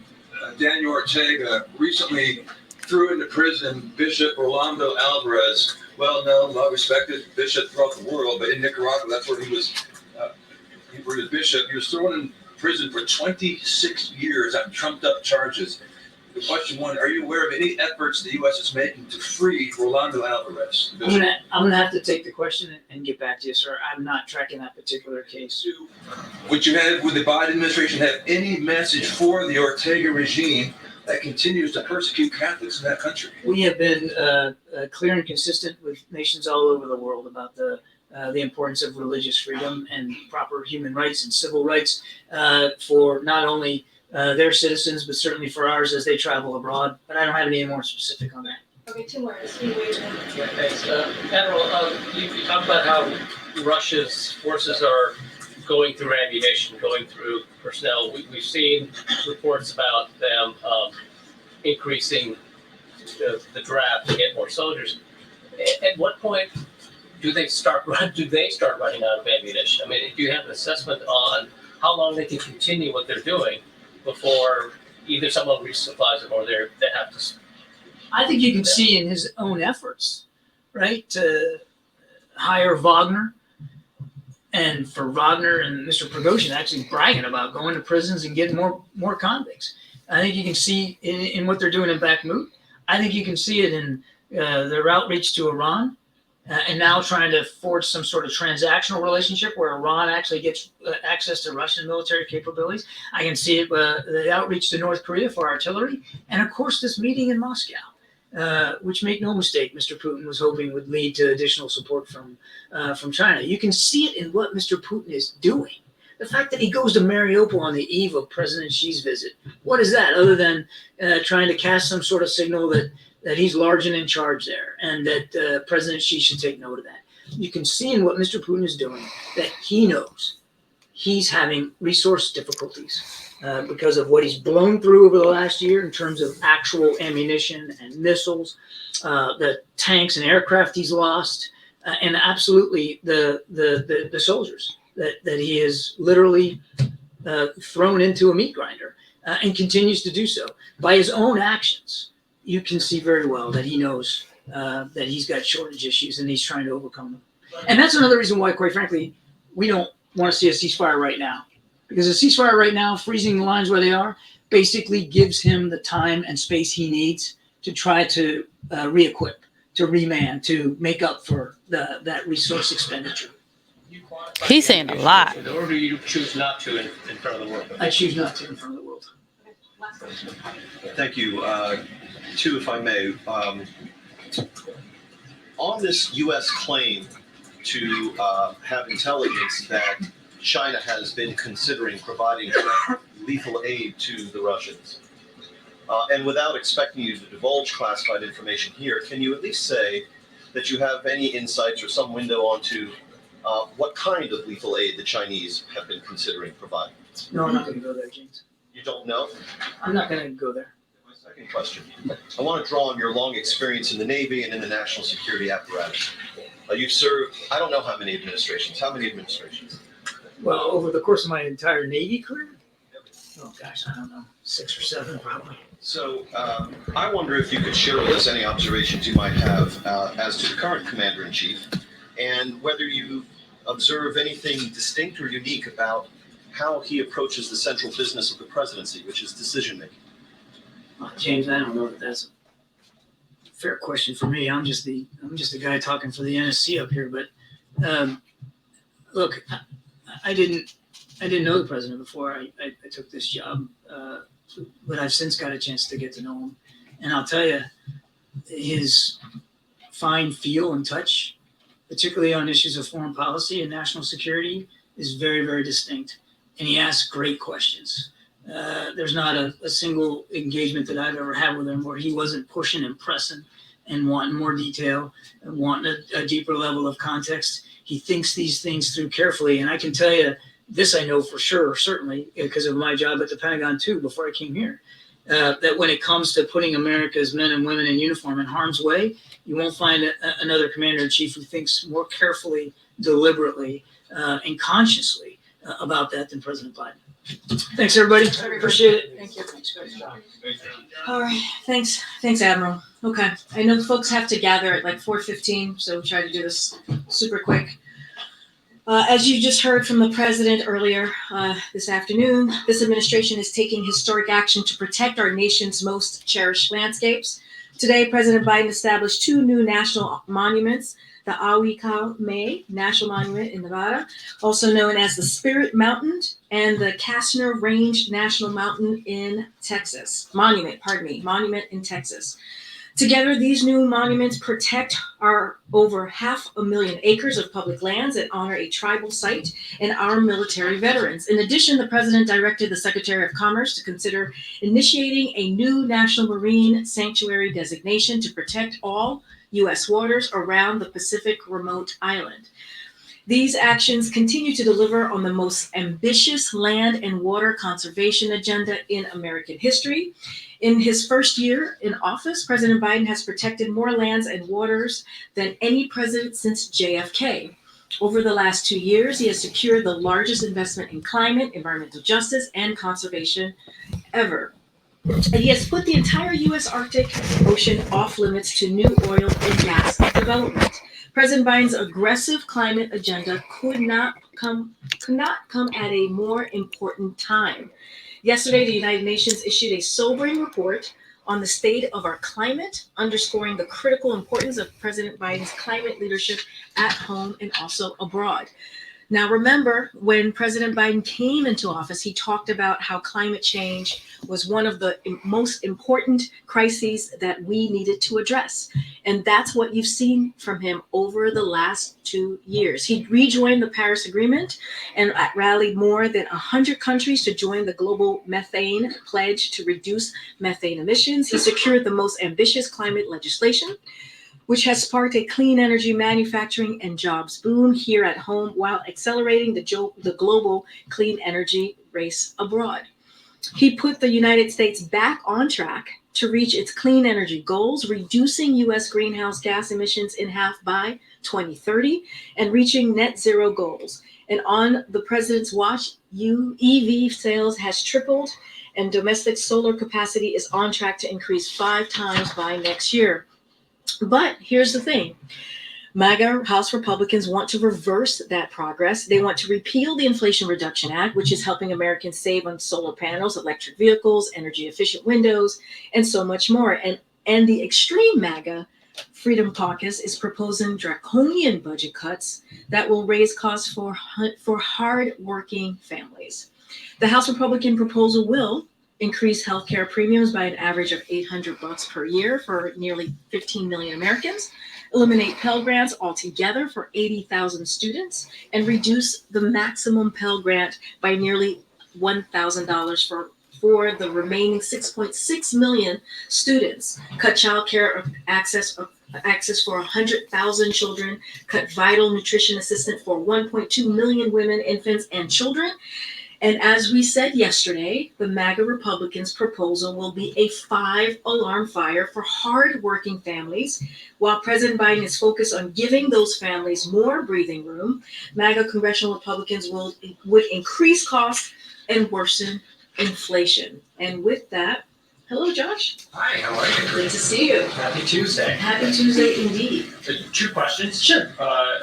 S22: Daniel Ortega recently threw into prison Bishop Rolando Alvarez, well-known, well-respected bishop throughout the world, but in Nicaragua, that's where he was bishop. He was thrown in prison for 26 years on trumped-up charges. The question one, are you aware of any efforts the U.S. is making to free Rolando Alvarez?
S3: I'm gonna have to take the question and get back to you, sir. I'm not tracking that particular case.
S22: Would the Biden administration have any message for the Ortega regime that continues to persecute Catholics in that country?
S3: We have been clear and consistent with nations all over the world about the importance of religious freedom and proper human rights and civil rights for not only their citizens, but certainly for ours as they travel abroad. But I don't have any more specific on that.
S14: Okay, two more. Thanks.
S23: Admiral, you talked about how Russia's forces are going through ammunition, going through personnel. We've seen reports about them increasing the draft to get more soldiers. At what point do they start running out of ammunition? I mean, do you have an assessment on how long they can continue what they're doing before either someone resupplies them or they have to?
S3: I think you can see in his own efforts, right, to hire Wagner, and for Wagner and Mr. Prigozhin actually bragging about going to prisons and getting more convicts. I think you can see in what they're doing in Bakhmut. I think you can see it in their outreach to Iran, and now trying to forge some sort of transactional relationship where Iran actually gets access to Russian military capabilities. I can see it the outreach to North Korea for artillery, and of course this meeting in Moscow, which, make no mistake, Mr. Putin was hoping would lead to additional support from China. You can see it in what Mr. Putin is doing. The fact that he goes to Mariupol on the eve of President Xi's visit, what is that other than trying to cast some sort of signal that he's large and in charge there, and that President Xi should take note of that? You can see in what Mr. Putin is doing that he knows he's having resource difficulties because of what he's blown through over the last year in terms of actual ammunition and missiles, the tanks and aircraft he's lost, and absolutely the soldiers that he has literally thrown into a meat grinder and continues to do so by his own actions. You can see very well that he knows that he's got shortage issues and he's trying to overcome them. And that's another reason why, quite frankly, we don't want to see a ceasefire right now. Because a ceasefire right now, freezing the lines where they are, basically gives him the time and space he needs to try to re-equip, to remand, to make up for that resource expenditure.
S1: He's saying a lot.
S23: Or do you choose not to in front of the world?
S3: I choose not to in front of the world.
S24: Thank you. Two, if I may. On this U.S. claim to have intelligence that China has been considering providing lethal aid to the Russians. And without expecting you to divulge classified information here, can you at least say that you have any insights or some window onto what kind of lethal aid the Chinese have been considering providing?
S3: No, I'm not going to go there, James.
S24: You don't know?
S3: I'm not going to go there.
S24: My second question. I want to draw on your long experience in the Navy and in the national security apparatus. You've served, I don't know how many administrations. How many administrations?
S3: Well, over the course of my entire Navy career? Oh, gosh, I don't know. 6 or 7, probably.
S24: So I wonder if you could share with us any observations you might have as to the current commander-in-chief and whether you observe anything distinct or unique about how he approaches the central business of the presidency, which is decision-making.
S3: Well, James, I don't know that that's a fair question for me. I'm just the guy talking for the NSC up here. But look, I didn't know the president before I took this job, but I've since got a chance to get to know him, and I'll tell you, his fine feel and touch, particularly on issues of foreign policy and national security, is very, very distinct. And he asks great questions. There's not a single engagement that I've ever had with him where he wasn't pushing and pressing and wanting more detail and wanting a deeper level of context. He thinks these things through carefully. And I can tell you, this I know for sure, certainly, because of my job at the Pentagon too, before I came here, that when it comes to putting America's men and women in uniform in harm's way, you won't find another commander-in-chief who thinks more carefully, deliberately, and consciously about that than President Biden. Thanks, everybody. Appreciate it.
S2: Thank you. All right. Thanks, Admiral. Okay. I know folks have to gather at like 4:15, so we'll try to do this super quick. As you just heard from the president earlier this afternoon, this administration is taking historic action to protect our nation's most cherished landscapes. Today, President Biden established 2 new national monuments, the Awikame National Monument in Nevada, also known as the Spirit Mountain, and the Kastner Range National Monument in Texas. Monument in Texas. Together, these new monuments protect our over 500,000 acres of public lands and honor a tribal site and our military veterans. In addition, the president directed the Secretary of Commerce to consider initiating a new national marine sanctuary designation to protect all U.S. waters around the Pacific remote island. These actions continue to deliver on the most ambitious land and water conservation agenda in American history. In his first year in office, President Biden has protected more lands and waters than any president since JFK. Over the last 2 years, he has secured the largest investment in climate, environmental justice, and conservation ever. And he has put the entire U.S. Arctic Ocean off limits to new oil and gas development. President Biden's aggressive climate agenda could not come at a more important time. Yesterday, the United Nations issued a sobering report on the state of our climate, underscoring the critical importance of President Biden's climate leadership at home and also abroad. Now, remember, when President Biden came into office, he talked about how climate change was one of the most important crises that we needed to address. And that's what you've seen from him over the last 2 years. He rejoined the Paris Agreement and rallied more than 100 countries to join the global methane pledge to reduce methane emissions. He secured the most ambitious climate legislation, which has sparked a clean energy manufacturing and jobs boom here at home while accelerating the global clean energy race abroad. He put the United States back on track to reach its clean energy goals, reducing U.S. greenhouse gas emissions in half by 2030 and reaching net zero goals. And on the president's watch, EV sales has tripled and domestic solar capacity is on track to increase 5 times by next year. But here's the thing. MAGA House Republicans want to reverse that progress. They want to repeal the Inflation Reduction Act, which is helping Americans save on solar panels, electric vehicles, energy efficient windows, and so much more. And the extreme MAGA Freedom Caucus is proposing draconian budget cuts that will raise costs for hard-working families. The House Republican proposal will increase healthcare premiums by an average of $800 per year for nearly 15 million Americans. eliminate Pell Grants altogether for 80,000 students, and reduce the maximum Pell Grant by nearly $1,000 for the remaining 6.6 million students. Cut child care access for 100,000 children, cut vital nutrition assistance for 1.2 million women, infants, and children. And as we said yesterday, the MAGA Republicans' proposal will be a 5-alarm fire for hard-working families. While President Biden is focused on giving those families more breathing room, MAGA congressional Republicans would increase costs and worsen inflation. And with that, hello, Josh.
S4: Hi, how are you?
S2: Great to see you.
S4: Happy Tuesday.
S2: Happy Tuesday indeed.
S4: 2 questions.
S2: Sure.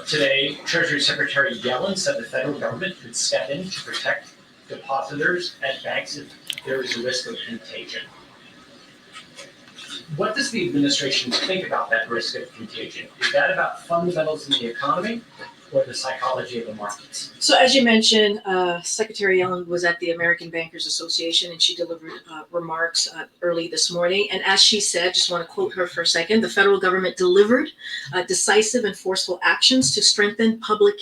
S4: Today, Treasury Secretary Yellen said the federal government could step in to protect depositors at banks if there is a risk of contagion. What does the administration think about that risk of contagion? Is that about fundamentals in the economy or the psychology of the markets?
S2: So as you mentioned, Secretary Yellen was at the American Bankers Association, and she delivered remarks early this morning. And as she said, just want to quote her for a second, the federal government delivered decisive and forceful actions to strengthen public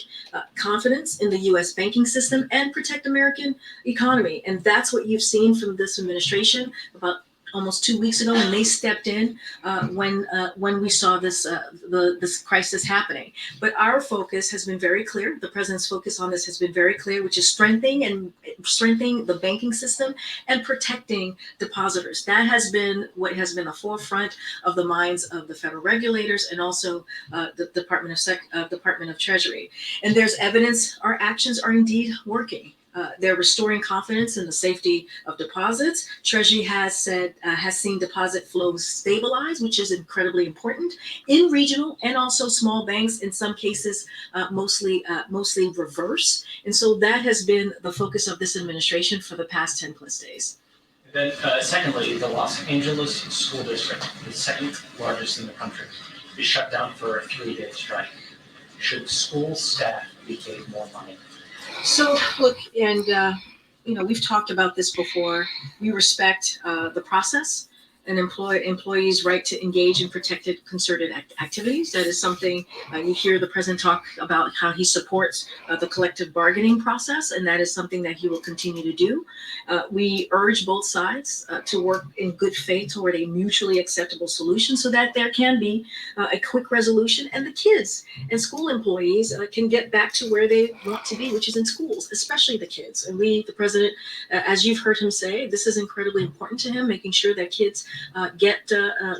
S2: confidence in the U.S. banking system and protect American economy. And that's what you've seen from this administration about almost 2 weeks ago when they stepped in when we saw this this crisis happening. But our focus has been very clear. The president's focus on this has been very clear, which is strengthening the banking system and protecting depositors. That has been what has been the forefront of the minds of the federal regulators and also the Department of Treasury. And there's evidence our actions are indeed working. They're restoring confidence in the safety of deposits. Treasury has seen deposit flows stabilize, which is incredibly important in regional and also small banks. In some cases, mostly reverse. And so that has been the focus of this administration for the past 10 plus days.
S4: Then, secondly, the Los Angeles School District, the second largest in the country, is shut down for a 3-day strike. Should school staff be paid more money?
S2: So look, and we've talked about this before. We respect the process and employees' right to engage in protected concerted activities. That is something you hear the president talk about how he supports the collective bargaining process, and that is something that he will continue to do. We urge both sides to work in good faith toward a mutually acceptable solution so that there can be a quick resolution and the kids and school employees can get back to where they want to be, which is in schools, especially the kids. And the president, as you've heard him say, this is incredibly important to him, making sure that kids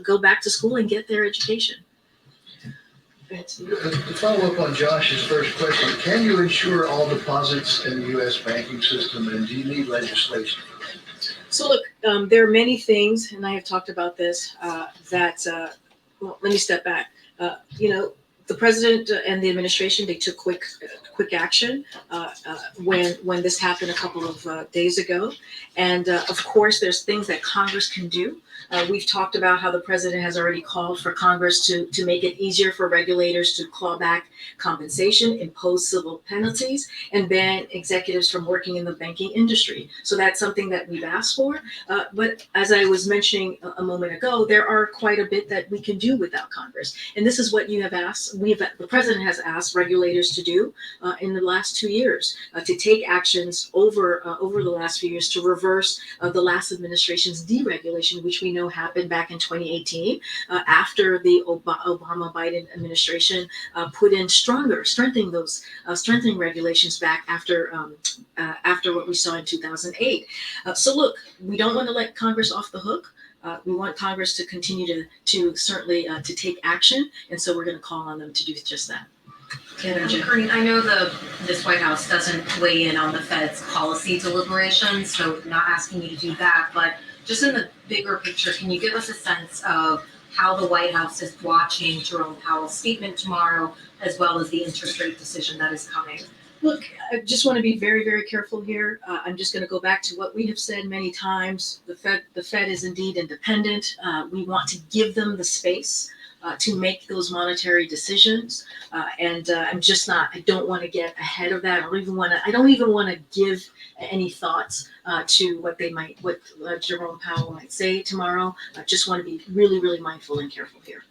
S2: go back to school and get their education.
S5: To follow up on Josh's first question, can you insure all deposits in the U.S. banking system, and do you need legislation?
S2: So look, there are many things, and I have talked about this, well, let me step back. The president and the administration, they took quick action when this happened a couple of days ago. And of course, there's things that Congress can do. We've talked about how the president has already called for Congress to make it easier for regulators to claw back compensation, impose civil penalties, and ban executives from working in the banking industry. So that's something that we've asked for. But as I was mentioning a moment ago, there are quite a bit that we can do without Congress. And this is what you have asked. The president has asked regulators to do in the last 2 years, to take actions over the last few years to reverse the last administration's deregulation, which we know happened back in 2018 after the Obama-Biden administration put in strengthening regulations back after what we saw in 2008. So look, we don't want to let Congress off the hook. We want Congress to continue to certainly to take action, and so we're going to call on them to do just that.
S12: Corinne, I know this White House doesn't weigh in on the Fed's policy deliberations, so not asking you to do that, but just in the bigger picture, can you give us a sense of how the White House is watching Jerome Powell's statement tomorrow, as well as the interest rate decision that is coming?
S2: Look, I just want to be very, very careful here. I'm just going to go back to what we have said many times. The Fed is indeed independent. We want to give them the space to make those monetary decisions. And I don't want to get ahead of that. I don't even want to give any thoughts to what Jerome Powell might say tomorrow. I just want to be really, really mindful and careful here.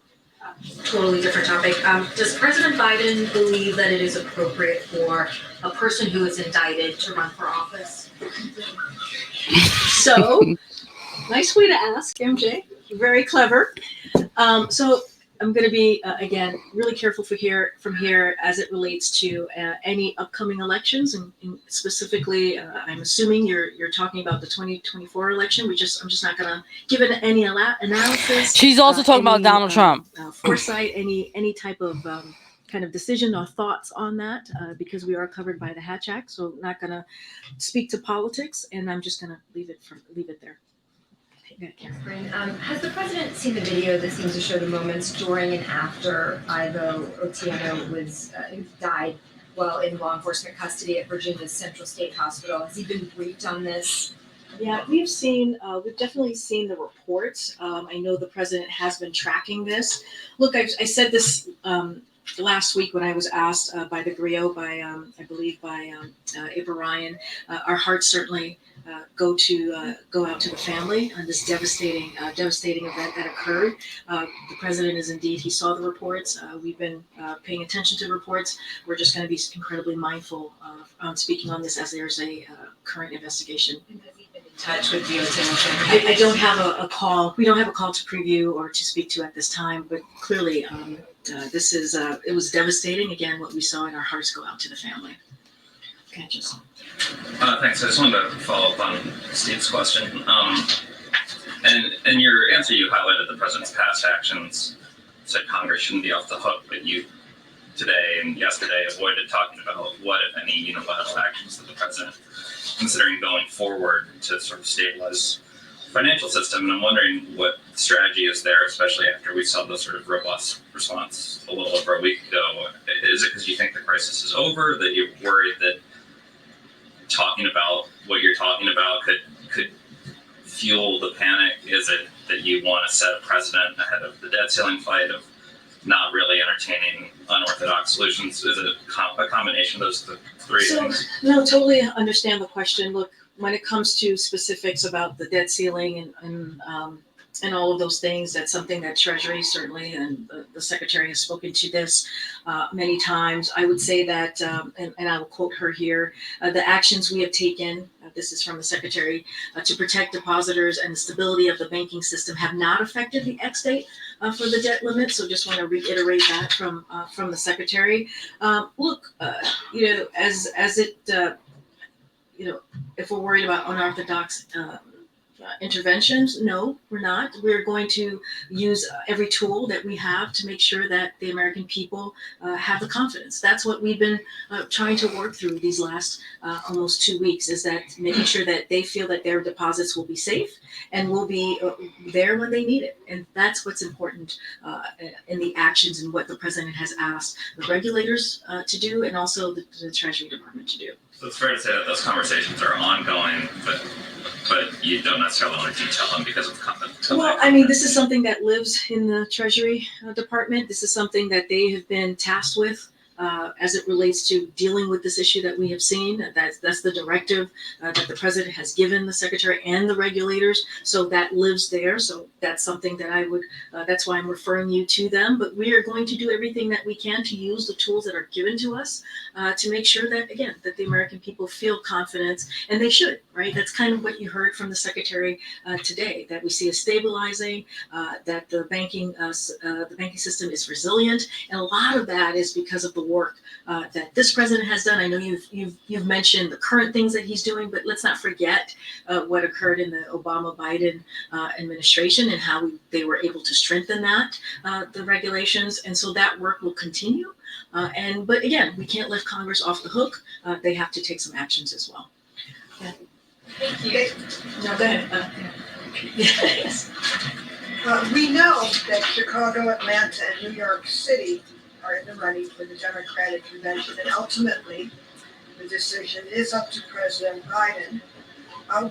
S2: Totally different topic. Does President Biden believe that it is appropriate for a person who is indicted to run for office? So, nice way to ask, MJ. Very clever. So I'm going to be again really careful from here as it relates to any upcoming elections, and specifically, I'm assuming you're talking about the 2024 election. I'm just not going to give it any analysis.
S1: She's also talking about Donald Trump.
S2: Foresight, any type of kind of decision or thoughts on that, because we are covered by the Hatch Act. So not going to speak to politics, and I'm just going to leave it there.
S12: Catherine, has the president seen the video that seems to show the moments during and after Ivo Otieno was died while in law enforcement custody at Virginia's Central State Hospital? Has he been briefed on this?
S2: Yeah, we've definitely seen the reports. I know the president has been tracking this. Look, I said this last week when I was asked by the Griot, I believe by Ava Ryan. Our hearts certainly go out to the family on this devastating event that occurred. The president is indeed, he saw the reports. We've been paying attention to the reports. We're just going to be incredibly mindful on speaking on this as there's a current investigation.
S12: Touch with the Otieno.
S2: I don't have a call. We don't have a call to preview or to speak to at this time, but clearly this is it was devastating. Again, what we saw, and our hearts go out to the family. Okay, just.
S6: Thanks. I just wanted to follow up on Steve's question. And in your answer, you highlighted the president's past actions, said Congress shouldn't be off the hook, but you today and yesterday avoided talking about what, if any, unilateral actions that the president considering going forward to sort of stabilize the financial system. And I'm wondering what strategy is there, especially after we saw the sort of robust response a little over a week ago. Is it because you think the crisis is over, that you're worried that talking about what you're talking about could fuel the panic? Is it that you want to set a precedent ahead of the debt ceiling fight of not really entertaining unorthodox solutions? Is it a combination of those three things?
S2: No, totally understand the question. Look, when it comes to specifics about the debt ceiling and all of those things, that's something that Treasury certainly and the Secretary has spoken to this many times. I would say that, and I will quote her here, the actions we have taken, this is from the Secretary, to protect depositors and the stability of the banking system have not affected the X date for the debt limit. So just want to reiterate that from the Secretary. Look, as it, if we're worried about unorthodox interventions, no, we're not. We're going to use every tool that we have to make sure that the American people have the confidence. That's what we've been trying to work through these last almost 2 weeks, is that making sure that they feel that their deposits will be safe and will be there when they need it. And that's what's important in the actions and what the president has asked the regulators to do, and also the Treasury Department to do.
S6: So it's fair to say that those conversations are ongoing, but you don't necessarily want to detail them because of confidence.
S2: Well, I mean, this is something that lives in the Treasury Department. This is something that they have been tasked with as it relates to dealing with this issue that we have seen. That's the directive that the president has given the secretary and the regulators. So that lives there. So that's something that I would, that's why I'm referring you to them. But we are going to do everything that we can to use the tools that are given to us to make sure that, again, that the American people feel confidence, and they should, right? That's kind of what you heard from the secretary today, that we see a stabilizing, that the banking system is resilient. And a lot of that is because of the work that this president has done. I know you've mentioned the current things that he's doing, but let's not forget what occurred in the Obama-Biden administration and how they were able to strengthen that, the regulations. And so that work will continue. But again, we can't let Congress off the hook. They have to take some actions as well. Yeah.
S14: Thank you.
S2: No, go ahead. Yes.
S7: We know that Chicago, Atlanta, and New York City are in the running for the Democratic convention, and ultimately the decision is up to President Biden.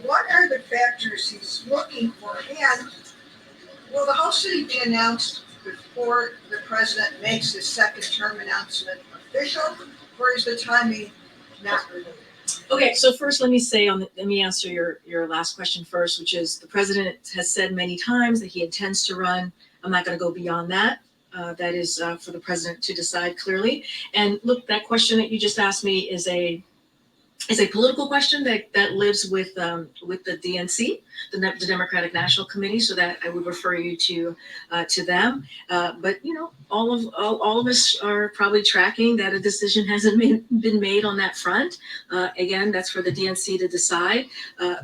S7: What are the factors he's looking for, and will the whole city be announced before the president makes his second term announcement official, or is the timing not related?
S2: Okay, so first let me answer your last question first, which is the president has said many times that he intends to run. I'm not going to go beyond that. that is for the president to decide clearly. And look, that question that you just asked me is a political question that lives with the DNC, the Democratic National Committee. So that I would refer you to them. But all of us are probably tracking that a decision hasn't been made on that front. Again, that's for the DNC to decide.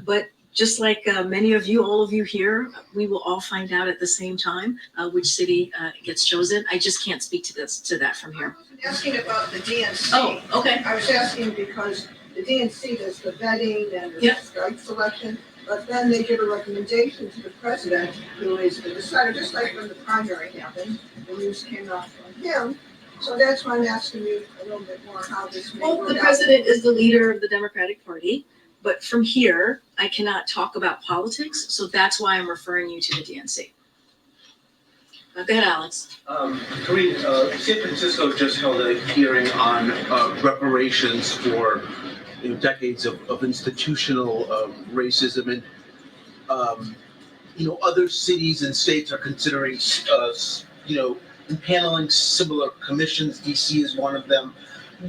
S2: But just like many of you, all of you here, we will all find out at the same time which city gets chosen. I just can't speak to that from here.
S7: I wasn't asking about the DNC.
S2: Oh, okay.
S7: I was asking because the DNC does the vetting and the site selection, but then they give a recommendation to the president, who is the decider, just like when the primary happened, the news came out from him. So that's why I'm asking you a little bit more how this may work out.
S2: Well, the president is the leader of the Democratic Party, but from here, I cannot talk about politics, so that's why I'm referring you to the DNC. Go ahead, Alex.
S8: Karine, San Francisco just held a hearing on reparations for decades of institutional racism, and other cities and states are considering impaneling similar commissions. DC is one of them.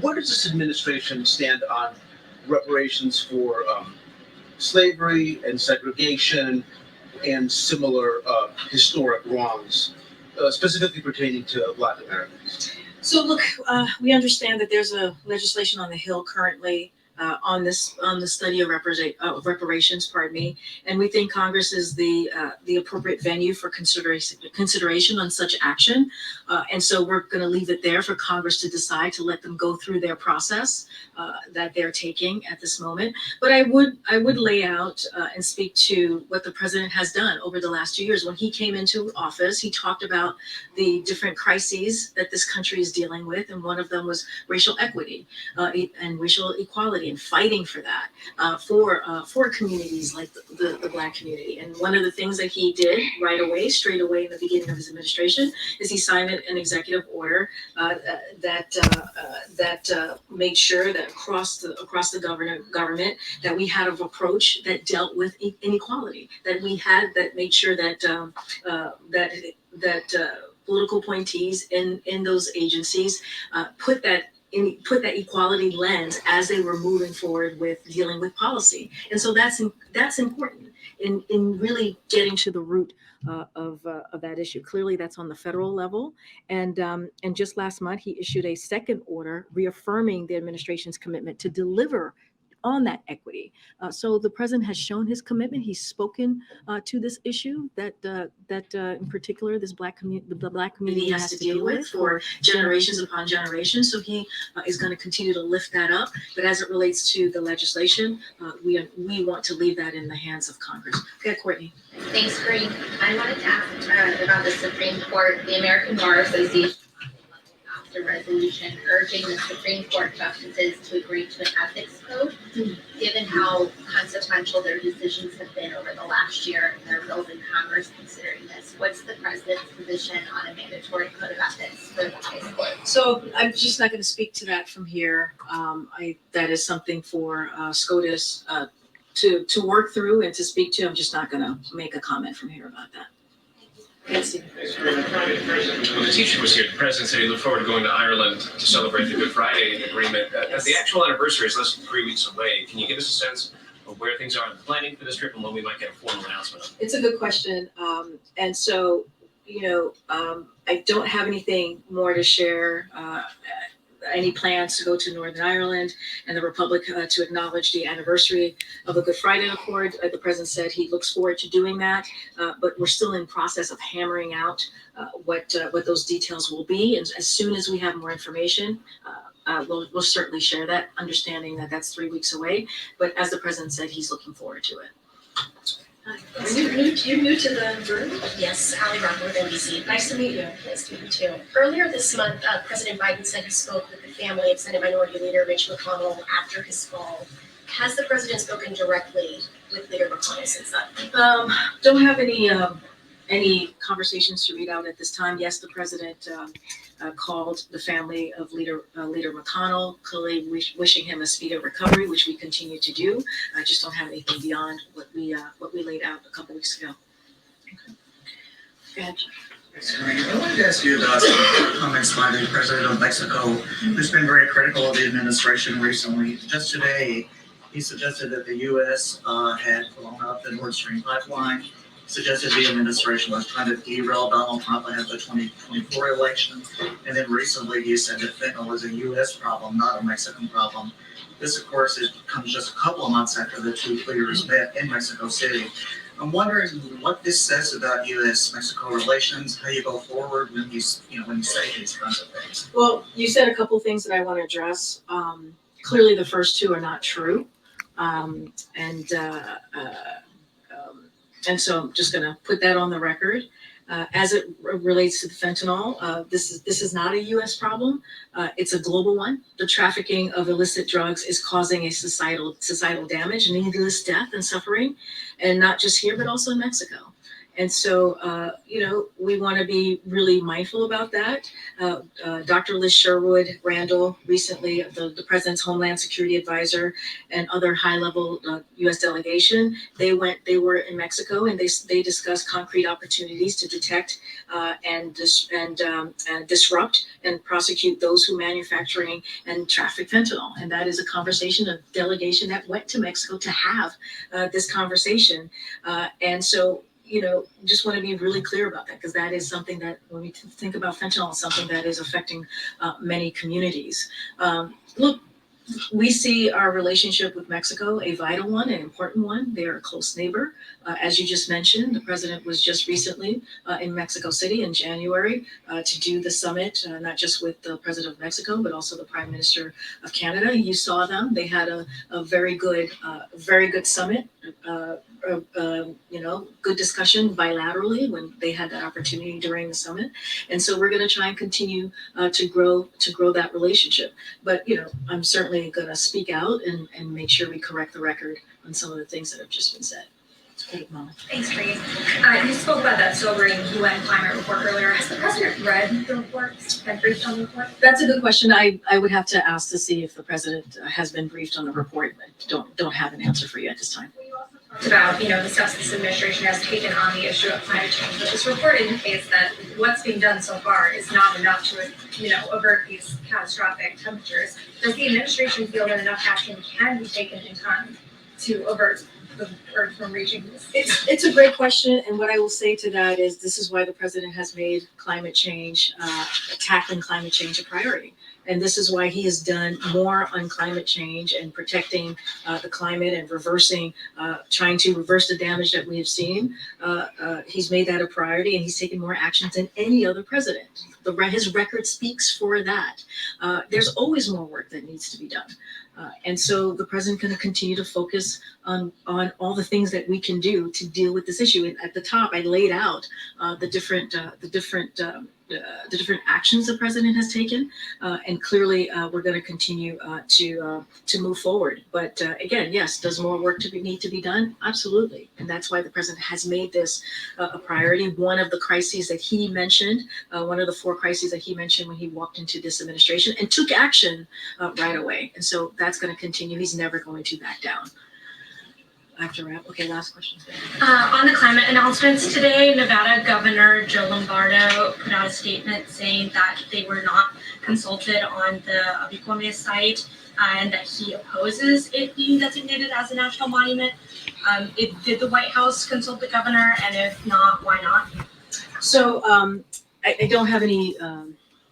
S8: Where does this administration stand on reparations for slavery and segregation and similar historic wrongs, specifically pertaining to Black Americans?
S2: So look, we understand that there's a legislation on the Hill currently on the study of reparations, and we think Congress is the appropriate venue for consideration on such action, and so we're going to leave it there for Congress to decide to let them go through their process that they're taking at this moment. But I would lay out and speak to what the president has done over the last 2 years. When he came into office, he talked about the different crises that this country is dealing with, and one of them was racial equity and racial equality, and fighting for that for communities like the Black community. And one of the things that he did straight away in the beginning of his administration, is he signed an executive order that made sure that across the government that we had an approach that dealt with inequality, that made sure that political appointees in those agencies put that equality lens as they were moving forward with dealing with policy. And so that's important in really getting to the root of that issue. Clearly, that's on the federal level. And just last month, he issued a second order reaffirming the administration's commitment to deliver on that equity. So the president has shown his commitment. He's spoken to this issue that in particular the Black community has to deal with for generations upon generations. So he is going to continue to lift that up. But as it relates to the legislation, we want to leave that in the hands of Congress. Okay, Courtney.
S9: Thanks, Green. I wanted to ask about the Supreme Court. The American Bar Association passed a resolution urging the Supreme Court justices to agree to an ethics code, given how consequential their decisions have been over the last year, and there are bills in Congress considering this. What's the president's position on a mandatory code of ethics for the highest court?
S2: So I'm just not going to speak to that from here. That is something for SCOTUS to work through and to speak to. I'm just not going to make a comment from here about that. Yes, Steve.
S10: When the teacher was here, the president said he looked forward to going to Ireland to celebrate the Good Friday Agreement. The actual anniversary is less than 3 weeks away. Can you give us a sense of where things are in the planning for this trip and when we might get a formal announcement?
S2: It's a good question. And so, I don't have anything more to share. Any plans to go to Northern Ireland and the Republic to acknowledge the anniversary of the Good Friday Accord. The president said he looks forward to doing that, but we're still in process of hammering out what those details will be. And as soon as we have more information, we'll certainly share that, understanding that that's 3 weeks away. But as the president said, he's looking forward to it.
S9: You're new to the room? Yes, Ali Rocker with NBC. Nice to meet you. Nice to meet you too. Earlier this month, President Biden said he spoke with the family of Senate Minority Leader Mitch McConnell after his fall. Has the president spoken directly with Leader McConnell since then?
S2: Don't have any conversations to read out at this time. Yes, the president called the family of Leader McConnell, clearly wishing him a speedy recovery, which we continue to do. I just don't have anything beyond what we laid out a couple weeks ago. Okay. Go ahead.
S11: I wanted to ask you about some comments by the president of Mexico, who's been very critical of the administration recently. Just today, he suggested that the U.S. Had blown up the Nord Stream pipeline, suggested the administration was trying to derail Donald Trump ahead of the 2024 election, and then recently he said that fentanyl is a U.S. problem, not a Mexican problem. This, of course, comes just a couple of months after the two leaders met in Mexico City. I'm wondering what this says about U.S.-Mexico relations, how you go forward when you say these kinds of things.
S2: Well, you said a couple things that I want to address. Clearly, the first two are not true, and so I'm just going to put that on the record. As it relates to the fentanyl, this is not a U.S. problem. It's a global one. The trafficking of illicit drugs is causing a societal damage, needless death and suffering, and not just here, but also in Mexico. And so, we want to be really mindful about that. Dr. Liz Sherwood Randall, recently the president's Homeland Security advisor, and other high-level U.S. delegation, they were in Mexico, and they discussed concrete opportunities to detect and disrupt and prosecute those who manufacturing and traffic fentanyl. And that is a conversation, a delegation that went to Mexico to have this conversation. And so, just want to be really clear about that, because that is something that when we think about fentanyl, it's something that is affecting many communities. Look, we see our relationship with Mexico a vital one, an important one. They are a close neighbor. As you just mentioned, the president was just recently in Mexico City in January to do the summit, not just with the president of Mexico, but also the prime minister of Canada. You saw them. They had a very good summit. Good discussion bilaterally when they had that opportunity during the summit. And so we're going to try and continue to grow that relationship. But, I'm certainly going to speak out and make sure we correct the record on some of the things that have just been said.
S9: Thanks, Grace. You spoke about that sobering UN climate report earlier. Has the president read the report, been briefed on the report?
S2: That's a good question. I would have to ask to see if the president has been briefed on the report, but don't have an answer for you at this time.
S9: Talked about, the steps this administration has taken on the issue of climate change, but this report indicates that what's being done so far is not enough to, avert these catastrophic temperatures. Does the administration feel that enough action can be taken in time to avert the Earth from reaching this?
S2: It's a great question, and what I will say to that is this is why the president has made climate change, tackling climate change a priority. And this is why he has done more on climate change and protecting the climate and trying to reverse the damage that we have seen. He's made that a priority, and he's taken more actions than any other president. His record speaks for that. There's always more work that needs to be done. And so the president going to continue to focus on all the things that we can do to deal with this issue. And at the top, I laid out the different actions the president has taken, and clearly we're going to continue to move forward. But again, yes, does more work need to be done? Absolutely, and that's why the president has made this a priority. One of the crises that he mentioned, one of the 4 crises that he mentioned when he walked into this administration and took action right away. And so that's going to continue. He's never going to back down. I have to wrap. Okay, last question.
S9: On the climate announcements today, Nevada Governor Joe Lombardo put out a statement saying that they were not consulted on the Abicones site and that he opposes it being designated as a national monument. Did the White House consult the governor, and if not, why not?
S2: So I don't have any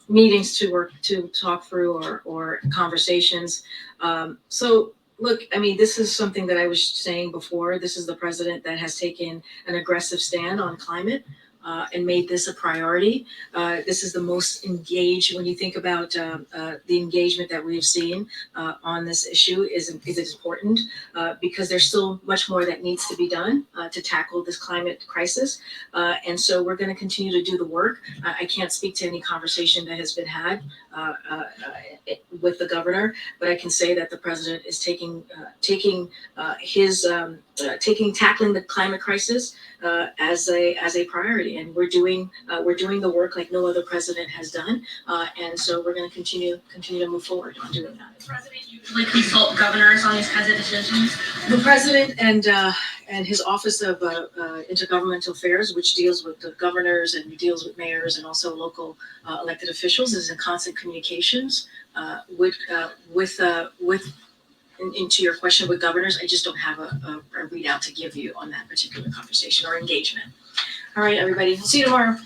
S2: meetings to talk through or conversations. So look, I mean, this is something that I was saying before. This is the president that has taken an aggressive stand on climate and made this a priority. This is the most engaged, when you think about the engagement that we've seen on this issue is important because there's still much more that needs to be done to tackle this climate crisis. And so we're going to continue to do the work. I can't speak to any conversation that has been had with the governor, but I can say that the president is tackling the climate crisis as a priority, and we're doing the work like no other president has done, and so we're going to continue to move forward on doing that.
S9: Does the president usually consult governors on these kinds of decisions?
S2: The president and And his Office of Intergovernmental Affairs, which deals with the governors and deals with mayors and also local elected officials, is in constant communications into your question with governors. I just don't have a readout to give you on that particular conversation or engagement. All right, everybody. See you tomorrow.